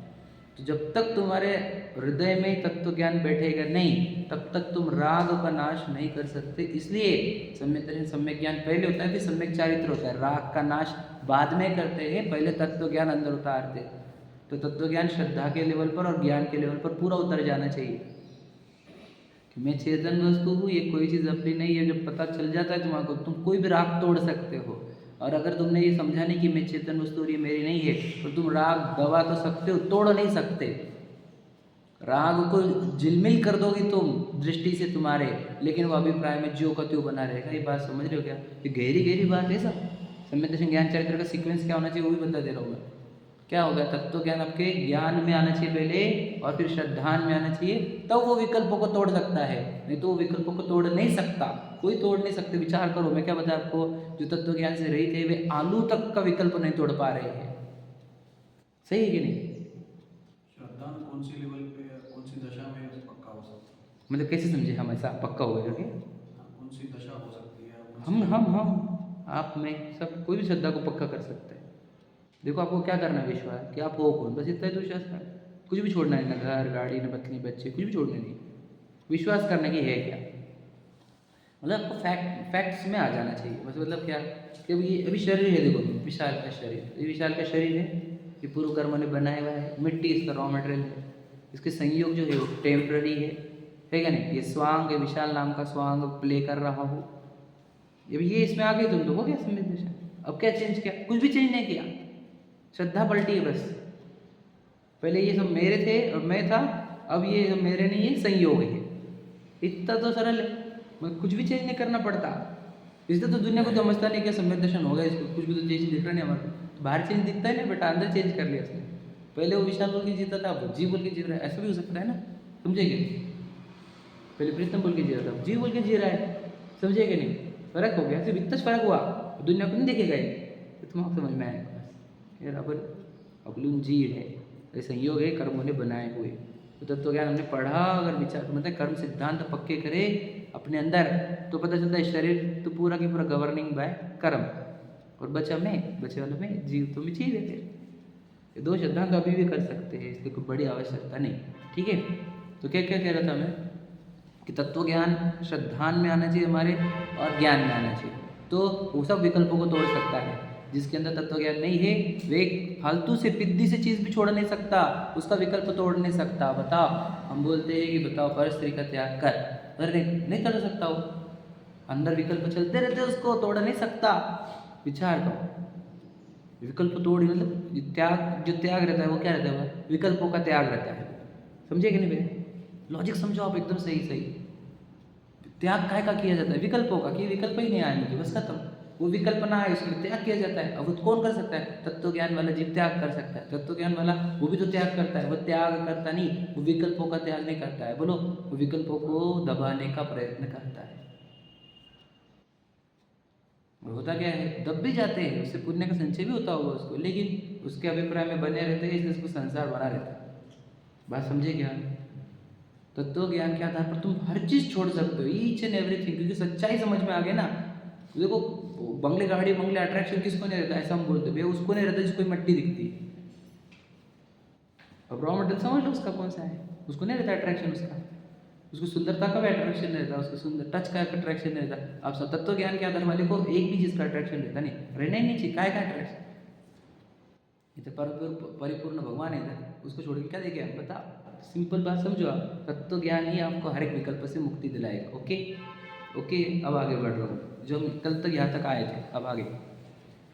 Speaker 1: तो जब तक तुम्हारे हृदय में तत्व ज्ञान बैठेगा नहीं, तब तक तुम राग का नाश नहीं कर सकते। इसलिए सम्यक ज्ञान पहले होता है, फिर सम्यक चारित्र होता है। राग का नाश बाद में करते हैं, पहले तत्व ज्ञान अंदर उतारते। तो तत्व ज्ञान श्रद्धा के लेवल पर और ज्ञान के लेवल पर पूरा उतर जाना चाहिए कि मैं चेतन वस्तु हूँ, ये कोई चीज़ अपनी नहीं है। जब पता चल जाता है तुम्हारे को, तुम कोई भी राग तोड़ सकते हो। और अगर तुमने ये समझा नहीं कि मैं चेतन वस्तु और ये मेरी नहीं है, तो तुम राग दबा तो सकते हो, तोड़ नहीं सकते। राग को झिलमिल कर दोगी तुम दृष्टि से तुम्हारे, लेकिन वो अभिप्राय में ज्यों का त्यों बना रहेगा। ये बात समझ रहे हो क्या? ये गहरी गहरी बात है सब। सम्यक दर्शन ज्ञान चरित्र का सीक्वेंस क्या होना चाहिए वो भी बता दे रहा हूँ मैं। क्या होगा? तत्व ज्ञान आपके ज्ञान में आना चाहिए पहले, और फिर श्रद्धान में आना चाहिए, तब वो विकल्पों को तोड़ सकता है। नहीं तो वो विकल्पों को तोड़ नहीं सकता, कोई तोड़ नहीं सकते। विचार करो, मैं क्या बता आपको, जो तत्व ज्ञान से रहित है वे आलू तक का विकल्प नहीं तोड़ पा रहे हैं। सही है कि नहीं?
Speaker 3: श्रद्धान कौन सी लेवल पे, कौन सी दशा में पक्का हो सकता है?
Speaker 1: मतलब कैसे समझे हम ऐसा पक्का हो गया?
Speaker 3: कौन सी दशा हो सकती है?
Speaker 1: हम आप में सब कोई भी श्रद्धा को पक्का कर सकते हैं। देखो आपको क्या करना है, विश्वास कि आप हो कौन, बस इतना ही तो विश्वास करना है। कुछ भी छोड़ना है, ना घर गाड़ी, ना पत्नी बच्चे, कुछ भी छोड़ना नहीं। विश्वास करने की है क्या, मतलब आपको फैक्ट्स में आ जाना चाहिए। बस मतलब क्या कि अभी शरीर है, देखो विशाल का शरीर, ये विशाल का शरीर है, ये पूर्व कर्म ने बनाया हुआ है। मिट्टी इसका रॉ मटेरियल है, इसके संयोग जो है वो टेम्पररी है क्या नहीं? ये स्वांग है, विशाल नाम का स्वांग प्ले कर रहा हो। ये इसमें आ गए तुम तो हो गया सम्यक दर्शन। अब क्या चेंज किया? कुछ भी चेंज नहीं किया, श्रद्धा पलटी है बस। पहले ये सब मेरे थे और मैं था, अब ये सब मेरे नहीं है, संयोग है। इतना तो सरल है, मैं कुछ भी चेंज नहीं करना पड़ता। इसलिए तो दुनिया को समझता नहीं, क्या सम्यक दर्शन होगा इसको, कुछ भी तो चेंज दिख रहा नहीं हमारे को। बाहर चेंज दिखता है ना बेटा, अंदर चेंज कर लिया उसने। पहले वो विशाल बोल के जीता था, अब जी बोल के जी रहा है, ऐसा भी हो सकता है ना, समझेंगे? पहले प्रीतम बोल के जी रहा था, जी बोल के जी रहा है, समझेगा नहीं? फर्क हो गया, सिर्फ इतना फर्क हुआ, दुनिया को नहीं देखेगा ये, तुम्हारा समझ में आएगा बस। यार अपन अवलुन जीव है, ये संयोग है कर्मों ने बनाए हुए। तो तत्व ज्ञान हमने पढ़ा, अगर विचार मतलब कर्म सिद्धांत पक्के करे अपने अंदर, तो पता चलता है शरीर तो पूरा की पूरा गवर्निंग बाय कर्म, और बचा मैं, बचे वाले में, जीव तो में जीव है। फिर ये दो सिद्धांत अभी भी कर सकते हैं, इसकी कोई बड़ी आवश्यकता नहीं। ठीक है, तो क्या क्या कह रहा था मैं कि तत्व ज्ञान श्रद्धान में आना चाहिए हमारे, और ज्ञान में आना चाहिए, तो वो सब विकल्पों को तोड़ सकता है। जिसके अंदर तत्व ज्ञान नहीं है वे एक फालतू से पिद्दी से चीज़ भी छोड़ नहीं सकता, उसका विकल्प तोड़ नहीं सकता। बताओ, हम बोलते हैं कि बताओ पर स्त्री का त्याग कर, पर नहीं कर सकता वो, अंदर विकल्प चलते रहते, उसको तोड़ नहीं सकता। विचार करो, विकल्प तोड़ मतलब त्याग, जो त्याग रहता है वो क्या रहता है, वो विकल्पों का त्याग रहता है। समझे कि नहीं भैया? लॉजिक समझो आप एकदम सही सही। त्याग काय का किया जाता है? विकल्पों का, कि विकल्प ही नहीं आए मुझे, बस खत्म। वो विकल्प ना आए इसलिए त्याग किया जाता है। अब वो कौन कर सकता है? तत्व ज्ञान वाला जीव त्याग कर सकता है। तत्व ज्ञान वाला वो भी तो त्याग करता है, वो त्याग करता नहीं, वो विकल्पों का त्याग नहीं करता है। बोलो, वो विकल्पों को दबाने का प्रयत्न करता है। होता क्या है, दब भी जाते हैं, उससे पुण्य का संचय भी होता होगा उसको, लेकिन उसके अभिप्राय में बने रहते हैं, इसलिए उसको संसार बना रहता है। बात समझे क्या? तत्व ज्ञान के आधार पर तुम हर चीज़ छोड़ सकते हो, ईच एंड एवरीथिंग, क्योंकि सच्चाई समझ में आ गई ना। देखो, बंगले गाड़ी बंगले अट्रैक्शन किसको नहीं रहता, ऐसा हम बोलते भैया, उसको नहीं रहता जिसको मट्टी दिखती है। अब रॉ मटेरियल समझ लो उसका कौन सा है, उसको नहीं रहता अट्रैक्शन, उसको सुंदरता का भी अट्रैक्शन रहता है, उसको सुंदर टच का अट्रैक्शन रहता है। आप सब तत्व ज्ञान के आधार वाले को एक भी चीज़ का अट्रैक्शन रहता नहीं, रहना ही नहीं चाहिए, काय का अट्रैक्शन। ये तो परिपूर्ण भगवान है इधर, उसको छोड़ के क्या देखे हम, बता। सिंपल बात समझो आप, तत्व ज्ञान ही आपको हर एक विकल्प से मुक्ति दिलाएगा। ओके ओके, अब आगे बढ़ रहा हूँ, जो हम कल तक यहाँ तक आए थे, अब आगे।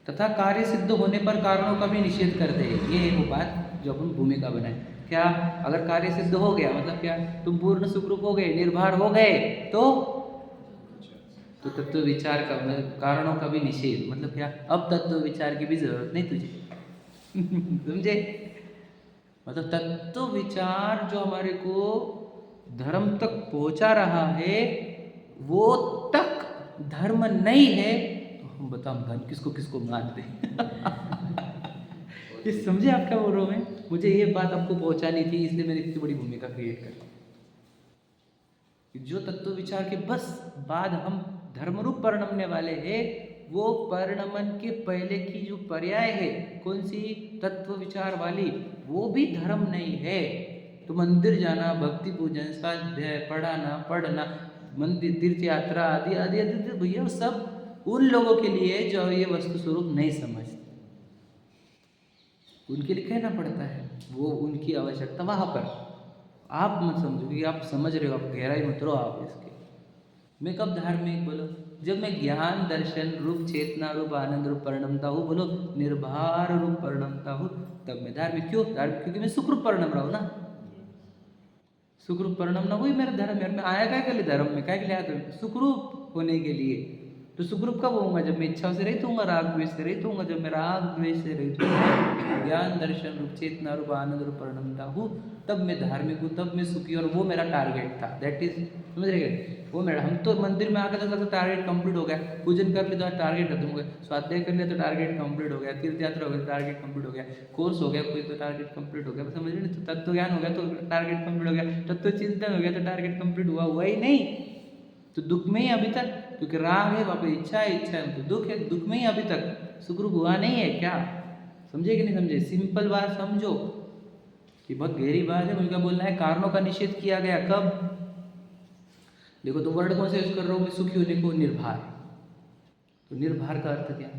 Speaker 1: तथा कार्य सिद्ध होने पर कारणों का भी निषेध कर दे, ये है वो बात जो अपन भूमिका बनाए। क्या? अगर कार्य सिद्ध हो गया मतलब क्या, तुम पूर्ण सुखरूप हो गए, निर्भर हो गए, तो तत्व विचार का कारणों का भी निषेध मतलब क्या, अब तत्व विचार की भी जरूरत नहीं तुझे। समझे? मतलब तत्व विचार जो हमारे को धर्म तक पहुंचा रहा है, वो तक धर्म नहीं है, तो हम बताओ किसको किसको मानते हैं। ये समझे आप क्या बोल रहा हूँ मैं? मुझे ये बात आपको पहुंचानी थी, इसलिए मैंने इतनी बड़ी भूमिका क्रिएट कर दी। जो तत्व विचार के बस बाद हम धर्मरूप परिणमने वाले हैं, वो परिणमन के पहले की जो पर्याय है, कौन सी? तत्व विचार वाली, वो भी धर्म नहीं है। तो मंदिर जाना, भक्ति पूजन, स्वाध्याय, पढ़ना, मंदिर, तीर्थ यात्रा आदि आदि आदि, भैया सब उन लोगों के लिए जो ये वस्तु स्वरूप नहीं समझते, उनके लिए कहना पड़ता है, वो उनकी आवश्यकता वहाँ पर। आप मत समझो कि आप समझ रहे हो, आप गहराई मत रहो आप इसके। मैं कब धार्मिक बोलो? जब मैं ज्ञान दर्शन रूप चेतना रूप आनंद रूप परिणमता हूँ, बोलो निर्भर रूप परिणमता हूँ, तब मैं धार्मिक। क्यों धार्मिक? क्योंकि मैं सुखरूप परिणम रहा हूँ ना। सुखरूप परिणम ना वही मेरा धर्म है। मैं आया क्या के लिए धर्म में, क्या के लिए आया था? सुखरूप होने के लिए। तो सुखरूप कब होऊंगा? जब मैं इच्छाओं से रहित होऊंगा, राग द्वेष से रहित होऊंगा। जब मैं राग द्वेष से रहित होऊंगा, ज्ञान दर्शन रूप चेतना रूप आनंद रूप परिणमता हूँ, तब मैं धार्मिक हूँ, तब मैं सुखी। और वो मेरा टारगेट था, दैट इज, समझ रहे? वो मेरा, हम तो मंदिर में आकर तो टारगेट कंप्लीट हो गया, पूजन कर लिया तो टारगेट खत्म हो गया, स्वाध्याय कर लिया तो टारगेट कंप्लीट हो गया, तीर्थ यात्रा हो गया तो टारगेट कंप्लीट हो गया, कोर्स हो गया कोई तो टारगेट कंप्लीट हो गया, समझ रहे? तो तत्व ज्ञान हो गया तो टारगेट कंप्लीट हो गया, तत्व चिंतन हो गया तो टारगेट कंप्लीट हुआ ही नहीं। तो दुख में ही अभी तक, क्योंकि राग है, वापस इच्छा है, तो दुख है, दुख में ही अभी तक सुखरूप हुआ नहीं है। क्या समझे कि नहीं समझे? सिंपल बात समझो कि बहुत गहरी बात है। मुझे क्या बोलना है? कारणों का निषेध किया गया कब? देखो, तो वर्ड कौन से यूज कर रहा हूँ मैं? सुखी होने को निर्भर। तो निर्भर का अर्थ क्या?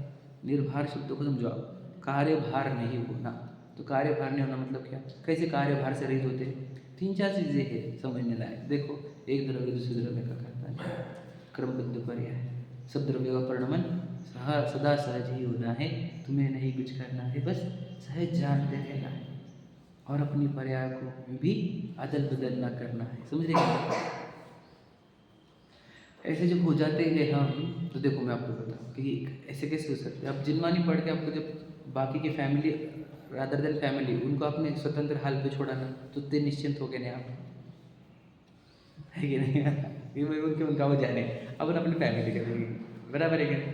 Speaker 1: निर्भर शब्द को समझो आप, कार्यभार नहीं होना। तो कार्यभार नहीं होना मतलब क्या? कैसे कार्यभार से रहित होते हैं? 3-4 चीजें हैं समझने लायक। देखो, एक द्रव्य दूसरे द्रव्य का करता है, क्रमबद्ध पर्याय, सब द्रव्य का परिणमन सदा सहज ही होना है, तुम्हें नहीं कुछ करना है, बस सहज जानते रहना है, और अपनी पर्याय को भी अदल बदल ना करना है। समझ रहे? ऐसे जब हो जाते हैं हम, तो देखो मैं आपको बताऊँ कि ऐसे कैसे हो सकते हैं। अब जिनमानी पढ़ के आपको जब बाकी की फैमिली रादर देन फैमिली उनको आपने स्वतंत्र हाल पे छोड़ा ना, तो इतने निश्चिंत हो गए नहीं आप, है कि नहीं? ये मैं उनके उनका वो जाने, अपन अपनी फैमिली का देखेंगे, बराबर है कि नहीं?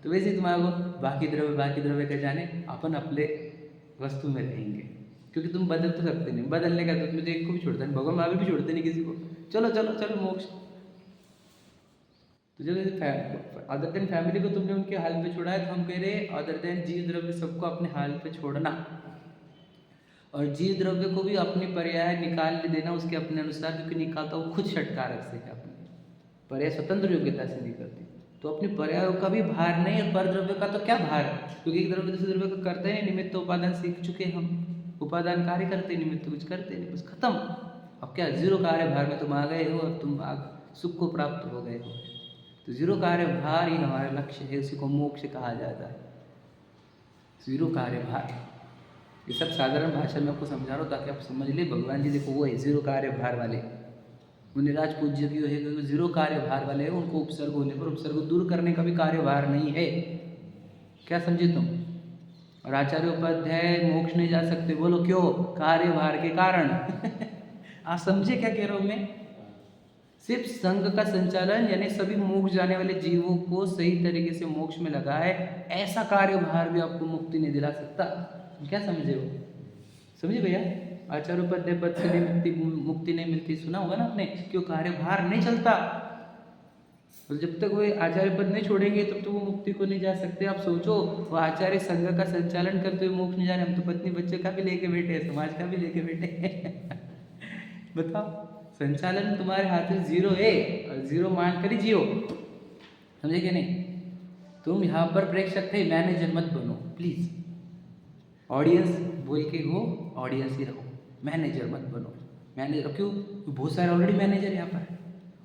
Speaker 1: तो वैसे ही तुम्हारे को बाकी द्रव्य का जाने, अपन अपने वस्तु में रहेंगे, क्योंकि तुम बदल तो सकते नहीं। बदलने का तो मुझे एक को भी छोड़ता नहीं, भगवान महावीर भी छोड़ते नहीं किसी को। चलो चलो चलो मोक्ष। तो जब अदर देन फैमिली को तुमने उनके हाल पे छोड़ा है, तो हम कह रहे हैं अदर देन जीव द्रव्य सबको अपने हाल पे छोड़ना, और जीव द्रव्य को भी अपनी पर्याय निकाल देना उसके अपने अनुसार, क्योंकि निकालता वो खुद षटकारक से है, अपने पर्याय स्वतंत्र योग्यता से नहीं करती। तो अपनी पर्यायों का भी भार नहीं, और पर द्रव्य का तो क्या भार है, क्योंकि एक द्रव्य दूसरे द्रव्य को करते हैं, निमित्त उपादान सीख चुके हम, उपादान कार्य करते निमित्त कुछ करते नहीं, बस खत्म। अब क्या जीरो कार्य भार में तुम आ गए हो, और तुम सुख को प्राप्त हो गए हो। तो जीरो कार्य भार ही हमारा लक्ष्य है, उसी को मोक्ष कहा जाता है, जीरो कार्य भार। ये सब साधारण भाषा में आपको समझा रहा हूँ ताकि आप समझ ले। भगवान जी देखो वो है जीरो कार्य भार वाले, मुनिराज पूज्य क्यों है, क्योंकि जीरो कार्य भार वाले हैं। उनको उपसर्ग होने पर उपसर्ग को दूर करने का भी कार्यभार नहीं है। क्या समझे तुम? और आचार्य उपाध्याय मोक्ष नहीं जा सकते, बोलो क्यों? कार्यभार के कारण। आप समझे क्या कह रहा हूँ मैं? सिर्फ संघ का संचालन, यानी सभी मोक्ष जाने वाले जीवों को सही तरीके से मोक्ष में लगाए, ऐसा कार्यभार भी आपको मुक्ति नहीं दिला सकता। क्या समझे हो? समझे भैया? आचार्य उपाध्याय पद से नहीं मुक्ति नहीं मिलती, सुना होगा ना आपने, क्यों? कार्यभार नहीं चलता। और जब तक वो आचार्य पद नहीं छोड़ेंगे तब तो वो मुक्ति को नहीं जा सकते। आप सोचो, वो आचार्य संघ का संचालन करते हुए मोक्ष नहीं जा रहे, हम तो पत्नी बच्चे का भी लेके बैठे हैं, समाज का भी लेके बैठे हैं। बताओ, संचालन तुम्हारे हाथ में जीरो है, और जीरो मान कर ही जियो, समझे कि नहीं? तुम यहाँ पर प्रेक्षक थे, मैनेजर मत बनो प्लीज। ऑडियंस बोल के हो, ऑडियंस ही रहो, मैनेजर मत बनो। मैनेजर क्यों? बहुत सारे ऑलरेडी मैनेजर यहाँ पर,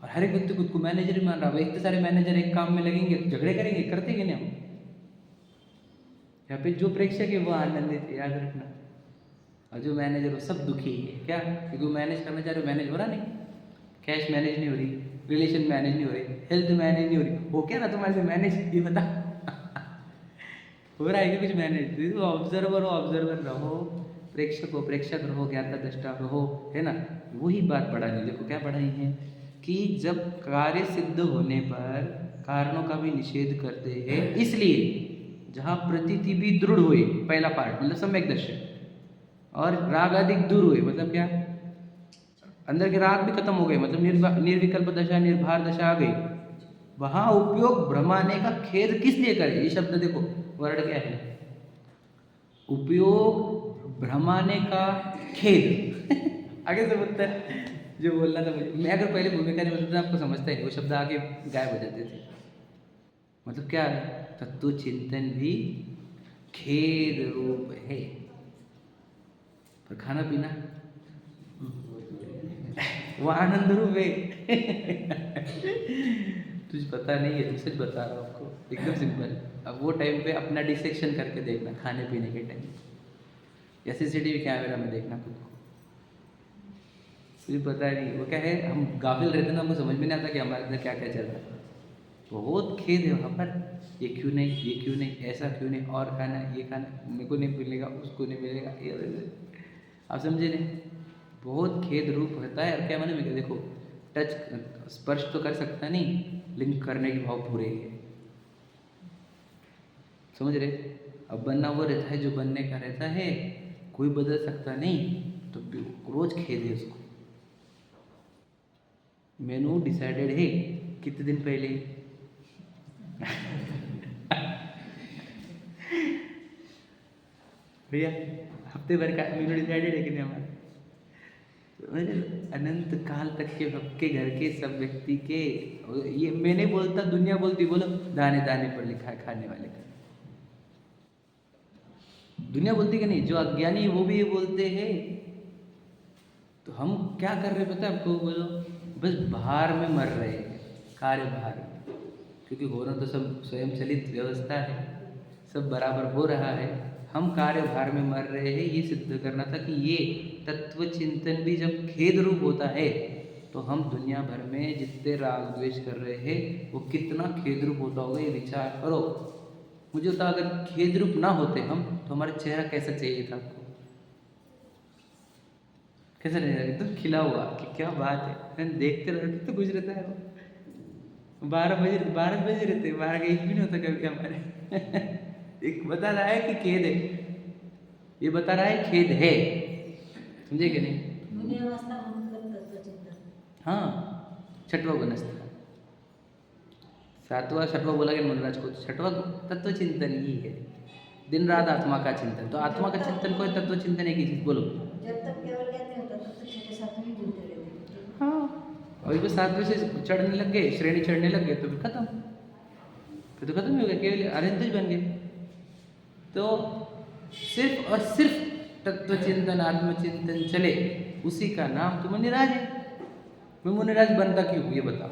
Speaker 1: और हर एक व्यक्ति खुद को मैनेजर ही मान रहा है। इतने सारे मैनेजर एक काम में लगेंगे तो झगड़े करेंगे, करते कि नहीं हम? यहाँ पे जो प्रेक्षक है वो आनंदित है, याद रखना। और जो मैनेजर वो सब दुखी है। क्या? क्योंकि वो मैनेज करना चाह रहे, मैनेज हो रहा नहीं, कैश मैनेज नहीं हो रही, रिलेशन मैनेज नहीं हो रही, हेल्थ मैनेज नहीं हो रही, हो क्या ना तुम्हारे से मैनेज, ये बता। हो रहा है कि कुछ मैनेज? ऑब्जर्वर हो, ऑब्जर्वर रहो, प्रेक्षक हो, प्रेक्षक रहो, ज्ञाता दृष्टा रहो, है ना? वही बात पढ़ानी। देखो क्या पढ़ाई है कि जब कार्य सिद्ध होने पर कारणों का भी निषेध करते हैं, इसलिए जहाँ प्रतीति भी दृढ़ हुई, पहला पार्ट मतलब सम्यक दर्शन, और राग आदि दूर हुए, मतलब क्या? अंदर के राग भी खत्म हो गए, मतलब निर्विकल्प दशा, निर्भार दशा आ गई। वहाँ उपयोग भ्रमाने का खेद किस लिए करे? ये शब्द देखो, वर्ड क्या है? उपयोग भ्रमाने का खेद। आगे से बोलता है जो बोलना था मुझे, मैं अगर पहले भूमिका नहीं बोलता था आपको समझता ही, वो शब्द आगे गायब हो जाते थे। मतलब क्या है? तत्व चिंतन भी खेद रूप है, पर खाना पीना वो आनंद रूप है। तुझे पता नहीं है, सच बता रहा हूँ आपको, एकदम सिंपल। अब वो टाइम पे अपना डिसेक्शन करके देखना, खाने पीने के टाइम या सीसीटीवी कैमरा में देखना खुद को, तुझे पता नहीं वो क्या है। हम गाफिल रहते ना, हमको समझ में नहीं आता कि हमारे अंदर क्या क्या चल रहा है। बहुत खेद है वहाँ पर, ये क्यों नहीं, ये क्यों नहीं, ऐसा क्यों नहीं, और खाना, ये खाना, मेरे को नहीं मिलेगा, उसको नहीं मिलेगा, ये आप समझे नहीं? बहुत खेद रूप होता है। और क्या माने में, देखो टच स्पर्श तो कर सकता नहीं, लिंक करने के भाव पूरे है, समझ रहे? अब बनना वो रहता है जो बनने का रहता है, कोई बदल सकता नहीं, तो रोज खेद है उसको। मेनू डिसाइडेड है कितने दिन पहले। भैया हफ्ते भर का मेनू डिसाइडेड है कि नहीं हमारा? अनंत काल तक के सबके घर के सब व्यक्ति के, ये मैं नहीं बोलता, दुनिया बोलती, बोलो दाने दाने पर लिखा है खाने वाले का। दुनिया बोलती कि नहीं? जो अज्ञानी वो भी ये बोलते हैं। तो हम क्या कर रहे पता है आपको? बोलो बस भार में मर रहे हैं, कार्य भार में, क्योंकि होना तो सब स्वयं चलित व्यवस्था है, सब बराबर हो रहा है। हम कार्य भार में मर रहे हैं। ये सिद्ध करना था कि ये तत्व चिंतन भी जब खेद रूप होता है, तो हम दुनिया भर में जितने राग द्वेष कर रहे हैं वो कितना खेद रूप होता होगा, ये विचार करो। मुझे होता अगर खेद रूप ना होते हम तो हमारा चेहरा कैसा चाहिए था आपको, कैसा रहेगा? एकदम खिला हुआ कि क्या बात है, मैंने देखते रहो कितना खुश रहता है वो। 12 बजे रहते, 12 का एक भी नहीं होता कभी हमारे एक बता रहा है कि खेद है, ये बता रहा है खेद है, समझे कि नहीं?
Speaker 2: मुनिअवस्था मतलब तत्वचिंतन।
Speaker 1: हाँ, छठवा गुण है। सातवां छठवा बोला गया मनराज को, छठवा तत्व चिंतन ही है, दिन रात आत्मा का चिंतन। तो आत्मा का चिंतन कोई तत्व चिंतन है की चीज बोलो।
Speaker 2: जब तक केवल ज्ञान नहीं होता तब तक छठे सातवें ही जुड़ते रहते हैं।
Speaker 1: हाँ, अभी तो 7वें से चढ़ने लग गए, श्रेणी चढ़ने लग गए तो फिर खत्म, फिर तो खत्म ही हो गया, केवल अरिहंत बन गए। तो सिर्फ और सिर्फ तत्व चिंतन आत्मचिंतन चले, उसी का नाम तो मुनिराज है। मैं मुनिराज बनता क्यों ये बताओ,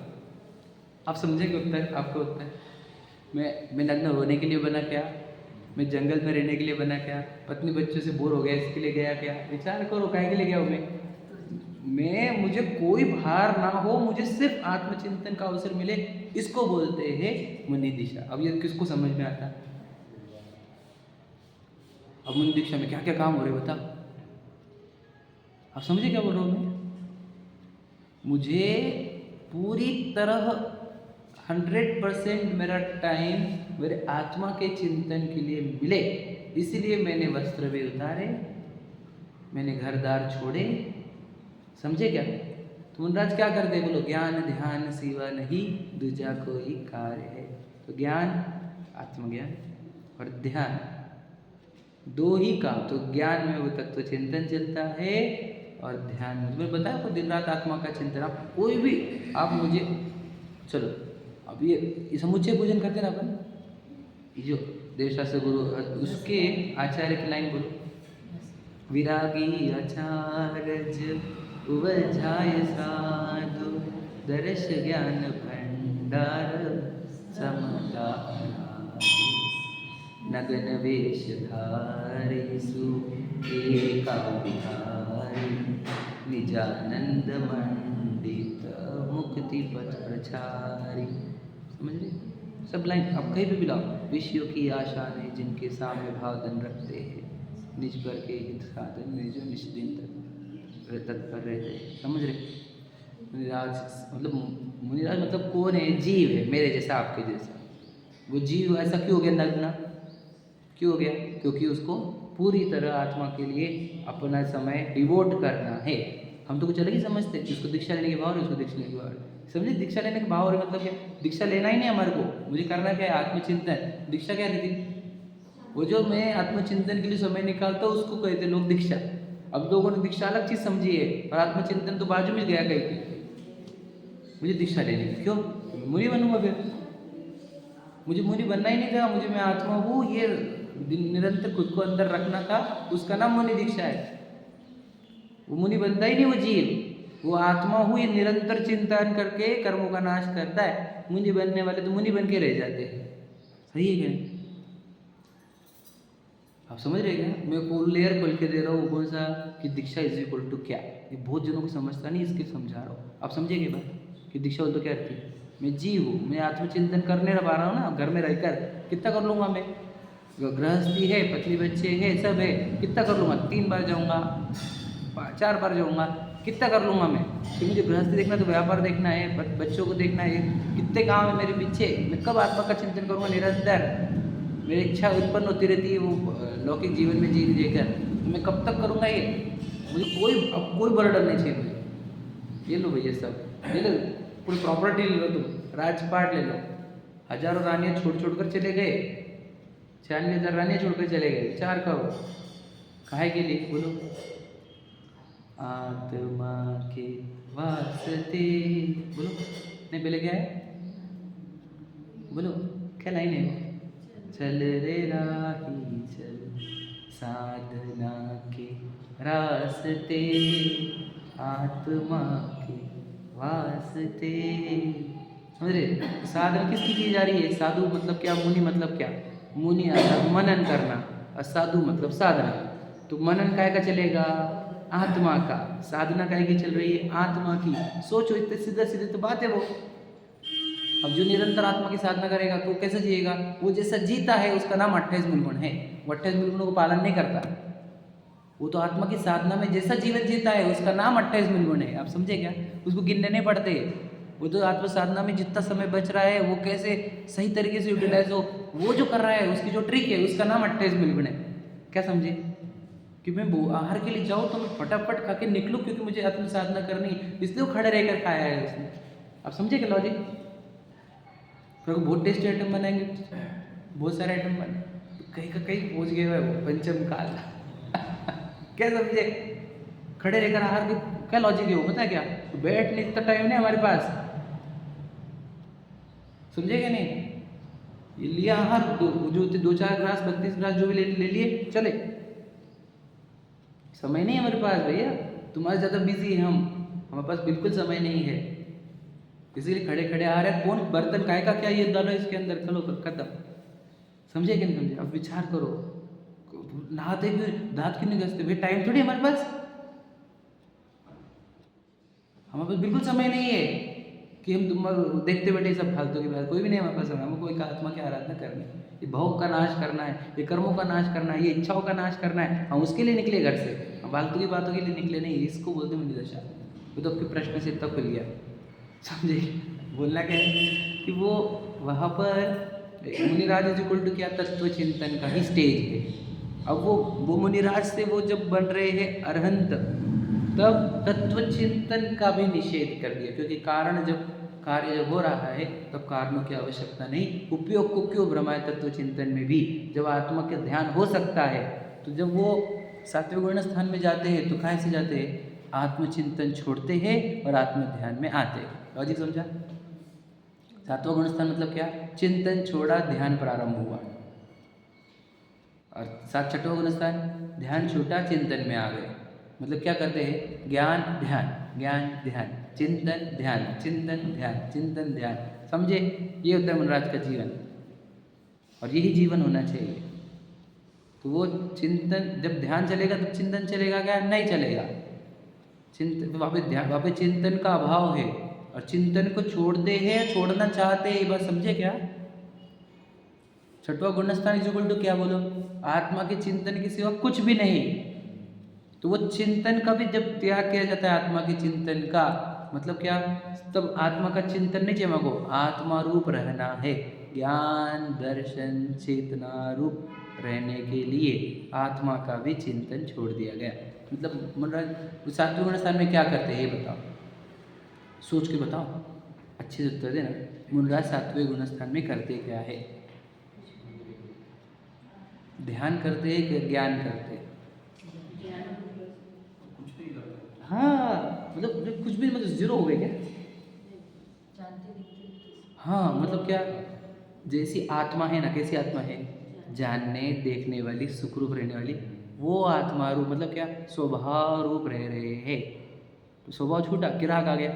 Speaker 1: आप समझेंगे उत्तर, आपका उत्तर। मैं नग्न होने के लिए बना क्या, मैं जंगल में रहने के लिए बना क्या, पत्नी बच्चों से बोर हो गया इसके लिए गया क्या? विचार करो, काहे के लिए गया हूँ मैं मुझे कोई भार ना हो, मुझे सिर्फ आत्मचिंतन का अवसर मिले, इसको बोलते हैं मुनि दीक्षा। अब ये किसको समझ में आता? अब मुनि दीक्षा में क्या क्या काम हो रहे बताओ, आप समझे क्या बोल रहा हूँ मैं? मुझे पूरी तरह 100% मेरा टाइम मेरे आत्मा के चिंतन के लिए मिले, इसलिए मैंने वस्त्र भी उतारे, मैंने घर द्वार छोड़े, समझे क्या? तो मुनिराज क्या करते बोलो, ज्ञान ध्यान सिवा नहीं दूजा कोई कार्य है। तो ज्ञान आत्मज्ञान और ध्यान दो ही काम, तो ज्ञान में वो तत्व चिंतन चलता है और ध्यान में तुम्हें बताया आपको दिन रात आत्मा का चिंतन। आप कोई भी आप मुझे चलो अब ये समुच्चय पूजन करते ना अपन, ये जो देवशास्त्र गुरु उसके आचार्य की लाइन बोलो, विरागी आचार्य उवझाय साधु दर्श ज्ञान भंडार समता नगन वेश धारेषु एका विहारी निजानंद मंडित मुक्ति पथ प्रचारी। समझ रहे? सब लाइन आप कहीं भी लाओ, विषयों की आशा ने जिनके सामने भाव धन रखते हैं, निज पर के हित साधन में जो निष्दिन तत्पर रहते हैं। समझ रहे? मुनिराज मतलब कौन है? जीव है, मेरे जैसा आपके जैसा। वो जीव ऐसा क्यों हो गया नग्न? क्यों हो गया? क्योंकि उसको पूरी तरह आत्मा के लिए अपना समय डिवोट करना है। हम तो कुछ अलग ही समझते हैं, जिसको दीक्षा लेने के भाव है उसको दीक्षा लेने के भाव है। समझे? दीक्षा लेने के भाव मतलब क्या? दीक्षा लेना ही नहीं हमारे को, मुझे करना क्या है? आत्मचिंतन। दीक्षा क्या रहती? वो जो मैं आत्मचिंतन के लिए समय निकालता हूँ उसको कहते लोग दीक्षा। अब लोगों ने दीक्षा अलग चीज़ समझी है और आत्मचिंतन तो बाजू में गया कहीं पे। मुझे दीक्षा लेनी है, क्यों? मुनि बनूंगा फिर, मुझे मुनि बनना ही नहीं था, मुझे मैं आत्मा हूँ ये निरंतर खुद को अंदर रखना था, उसका नाम मुनि दीक्षा है। वो मुनि बनता ही नहीं, वो जीव, वो आत्मा हूँ ये निरंतर चिंतन करके कर्मों का नाश करता है। मुनि बनने वाले तो मुनि बन के रह जाते हैं। सही है क्या? आप समझ रहे क्या? मैं कोई लेयर खोल के दे रहा हूँ, कौन सा कि दीक्षा इज इक्वल टू क्या, ये बहुत जनों को समझता नहीं, इसके समझा रहा हूँ। आप समझेंगे बात कि दीक्षा तो क्या रहती है? मैं जीव हूँ, मैं आत्मचिंतन करने पा रहा हूँ ना, घर में रहकर कितना कर लूँगा मैं? गृहस्थी है, पत्नी बच्चे है, सब है, कितना कर लूँगा? 3 बार जाऊँगा, 4 बार जाऊँगा, कितना कर लूँगा मैं? कि मुझे गृहस्थी देखना तो व्यापार देखना है, बच्चों को देखना है, कितने काम है मेरे पीछे। मैं कब आत्मा का चिंतन करूँगा? निरंतर मेरी इच्छा उत्पन्न होती रहती है वो लौकिक जीवन में जी लेकर, तो मैं कब तक करूँगा ये? मुझे कोई बर्डन नहीं चाहिए मुझे। ये लो भैया सब ये लो, पूरी प्रॉपर्टी ले लो, तुम राजपाट ले लो, हजारों रानियाँ छोड़ कर चले गए, 40,000 रानियाँ छोड़कर चले गए। विचार करो काहे के लिए? बोलो, आत्मा के वास्ते। बोलो नहीं, पहले क्या है? बोलो क्या लाइन है? चल रे राही चल साधना के रास्ते, आत्मा के वास्ते। समझ रहे? साधना किसकी की जा रही है? साधु मतलब क्या? मुनि मतलब क्या? मुनि अर्थात मनन करना, और साधु मतलब साधना। तो मनन काय का चलेगा? आत्मा का। साधना काय की चल रही है? आत्मा की। सोचो, इतने सीधे सीधे तो बात है वो। अब जो निरंतर आत्मा की साधना करेगा तो कैसे जिएगा? वो जैसा जीता है उसका नाम 28 मूल गुण है। वो 28 मूल गुणों को पालन नहीं करता। वो तो आत्मा की साधना में जैसा जीवन जीता है उसका नाम 28 मूल गुण है। आप समझे क्या? उसको गिनने नहीं पड़ते। वो तो आत्म साधना में जितना समय बच रहा है वो कैसे सही तरीके से यूटिलाइज हो, वो जो कर रहा है उसकी जो ट्रिक है उसका नाम 28 मूल गुण है। क्या समझे? कि मैं आहार के लिए जाऊँ तो मैं फटाफट खा के निकलूँ क्योंकि मुझे आत्म साधना करनी, इसलिए वो खड़े रहकर खाया है उसने। आप समझे क्या लॉजिक? फिर बहुत टेस्टी आइटम बनाएंगे, बहुत सारे आइटम बने, कहीं का कहीं पहुँच गए हुए वो पंचम काल। क्या समझे? खड़े रहकर आहार की क्या लॉजिक है वो पता है क्या? तो बैठने इतना टाइम नहीं हमारे पास, समझे क्या नहीं? ये लिया आहार, जो 2-4 ग्लास 32 ग्लास जो भी ले लिए, चले। समय नहीं है हमारे पास भैया, तुम्हारे ज़्यादा बिजी है हम, हमारे पास बिल्कुल समय नहीं है। इसीलिए खड़े खड़े आ रहे हैं। कौन बर्तन काय का क्या ये डालो इसके अंदर, चलो खत्म। समझे कि नहीं समझे? अब विचार करो, नहाते क्यों, दांत क्यों नहीं घसते भाई? टाइम थोड़ी हमारे पास, हमारे पास बिल्कुल समय नहीं है कि हम तुम देखते बैठे सब फालतू की बात। कोई भी नहीं हमारे पास समय। हमको एक आत्मा की आराधना करनी है, ये भोग का नाश करना है, ये कर्मों का नाश करना है, ये इच्छाओं का नाश करना है। हम उसके लिए निकले घर से, हम फालतू की बातों के लिए निकले नहीं। इसको बोलते मुनि दशा। वो तो आपके प्रश्न से इतना खुल गया, समझे? बोलना क्या है कि वो वहाँ पर मुनिराज इज इक्वल टू क्या? तत्व चिंतन का ही स्टेज है। अब वो मुनिराज से वो जब बन रहे हैं अरहंत, तब तत्व चिंतन का भी निषेध कर दिया, क्योंकि कारण जब कार्य हो रहा है तब कारणों की आवश्यकता नहीं। उपयोग को क्यों भ्रमाए? तत्व चिंतन में भी जब आत्मा का ध्यान हो सकता है, तो जब वो सात्विक गुण स्थान में जाते हैं तो कहाँ से जाते हैं? आत्मचिंतन छोड़ते हैं और आत्म ध्यान में आते हैं। लॉजिक समझा? सातवां गुण स्थान मतलब क्या? चिंतन छोड़ा, ध्यान प्रारंभ हुआ। और 6वां गुण स्थान, ध्यान छूटा, चिंतन में आ गए। मतलब क्या करते हैं? ज्ञान ध्यान, ज्ञान ध्यान, चिंतन ध्यान, चिंतन ध्यान, चिंतन ध्यान। समझे? ये होता है मुनिराज का जीवन, और यही जीवन होना चाहिए। तो वो चिंतन, जब ध्यान चलेगा तो चिंतन चलेगा क्या? नहीं चलेगा। चिंतन तो वहाँ पे चिंतन का अभाव है, और चिंतन को छोड़ते हैं, छोड़ना चाहते हैं, बस समझे क्या? 6वां गुणस्थान इज इक्वल टू क्या बोलो? आत्मा के चिंतन के सिवा कुछ भी नहीं। तो वो चिंतन का भी जब त्याग किया जाता है, आत्मा के चिंतन का मतलब क्या? तब आत्मा का चिंतन नहीं चाहिए हमको, आत्मा रूप रहना है। ज्ञान दर्शन चेतना रूप रहने के लिए आत्मा का भी चिंतन छोड़ दिया गया। मतलब मनोरंजन 7वें गुण स्थान में क्या करते हैं ये बताओ, सोच के बताओ, अच्छे से उत्तर देना। मुनिराज 7वें गुण स्थान में करते क्या है? ध्यान करते हैं कि ज्ञान करते हैं?
Speaker 3: कुछ नहीं करते।
Speaker 1: हाँ, मतलब कुछ भी, मतलब जीरो हो गए क्या? हाँ, मतलब क्या? जैसी आत्मा है ना, कैसी आत्मा है? जानने देखने वाली, सुखरूप रहने वाली, वो आत्मा रूप मतलब क्या? स्वभाव रूप रह रहे हैं। तो स्वभाव छूटा कि राग आ गया,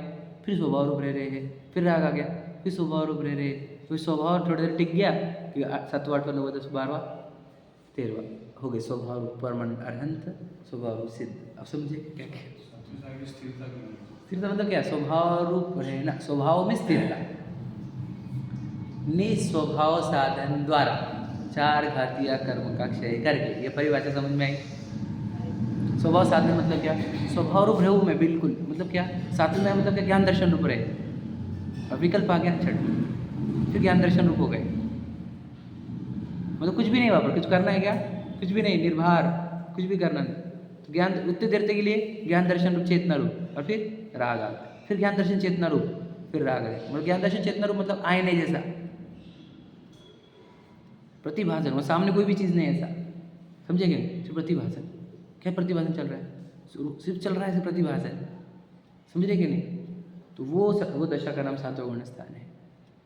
Speaker 1: फिर स्वभाव रूप रह रहे हैं, फिर राग आ गया, फिर स्वभाव रूप रह रहे हैं, फिर स्वभाव थोड़ी देर टिक गया कि 7वां 8वां 9वां 10वां 12वां 13वां हो गए स्वभाव रूप परमानेंट अरहंत, स्वभाव रूप सिद्ध। अब समझे क्या क्या?
Speaker 3: स्थिरता की नहीं।
Speaker 1: स्थिरता मतलब क्या? स्वभाव रूप रहना, स्वभाव में स्थिरता। निस्वभाव साधन द्वारा 4 घातीय कर्म का क्षय करके, ये परिभाषा समझ में आई? स्वभाव साधन मतलब क्या? स्वभाव रूप रहूँ मैं बिल्कुल, मतलब क्या? साधन में मतलब क्या? ज्ञान दर्शन रूप रहे। और विकल्प आ गया छठ, फिर ज्ञान दर्शन रूप हो गए। मतलब कुछ भी नहीं, वहाँ पर कुछ करना है क्या? कुछ भी नहीं, निर्भर, कुछ भी करना नहीं। तो ज्ञान उतने देर के लिए ज्ञान दर्शन रूप चेतना रूप, और फिर राग आ गया, फिर ज्ञान दर्शन चेतना रूप, फिर राग आ गया। मतलब ज्ञान दर्शन चेतना रूप मतलब आईने जैसा प्रतिभासन, वो सामने कोई भी चीज़ नहीं है ऐसा, समझे क्या? सिर्फ प्रतिभासन। क्या प्रतिभासन चल रहा है? सिर्फ चल रहा है सिर्फ प्रतिभासन, समझ रहे कि नहीं? तो वो दशा का नाम 7वां गुण स्थान है,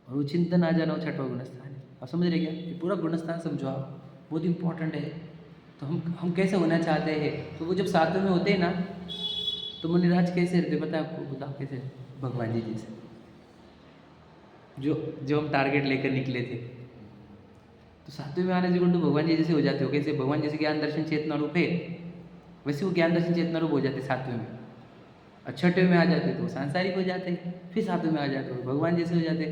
Speaker 1: और वो चिंतन आ जाना वो 6वां गुण स्थान है। आप समझ रहे क्या? ये पूरा गुण स्थान समझो आप, बहुत इंपॉर्टेंट है। तो हम कैसे होना चाहते हैं? तो वो जब 7वें में होते हैं ना, तो मुनिराज कैसे रहते पता है आपको? बताओ कैसे? भगवान जी जैसे, जो हम टारगेट लेकर निकले थे। तो 7वें में आने से तो भगवान जी जैसे हो जाते हो। कैसे? भगवान जैसे ज्ञान दर्शन चेतना रूप है, वैसे वो ज्ञान दर्शन चेतना रूप हो जाते 7वें में, और 6वें में आ जाते तो सांसारिक हो जाते, फिर 7वें में आ जाते तो भगवान जैसे हो जाते,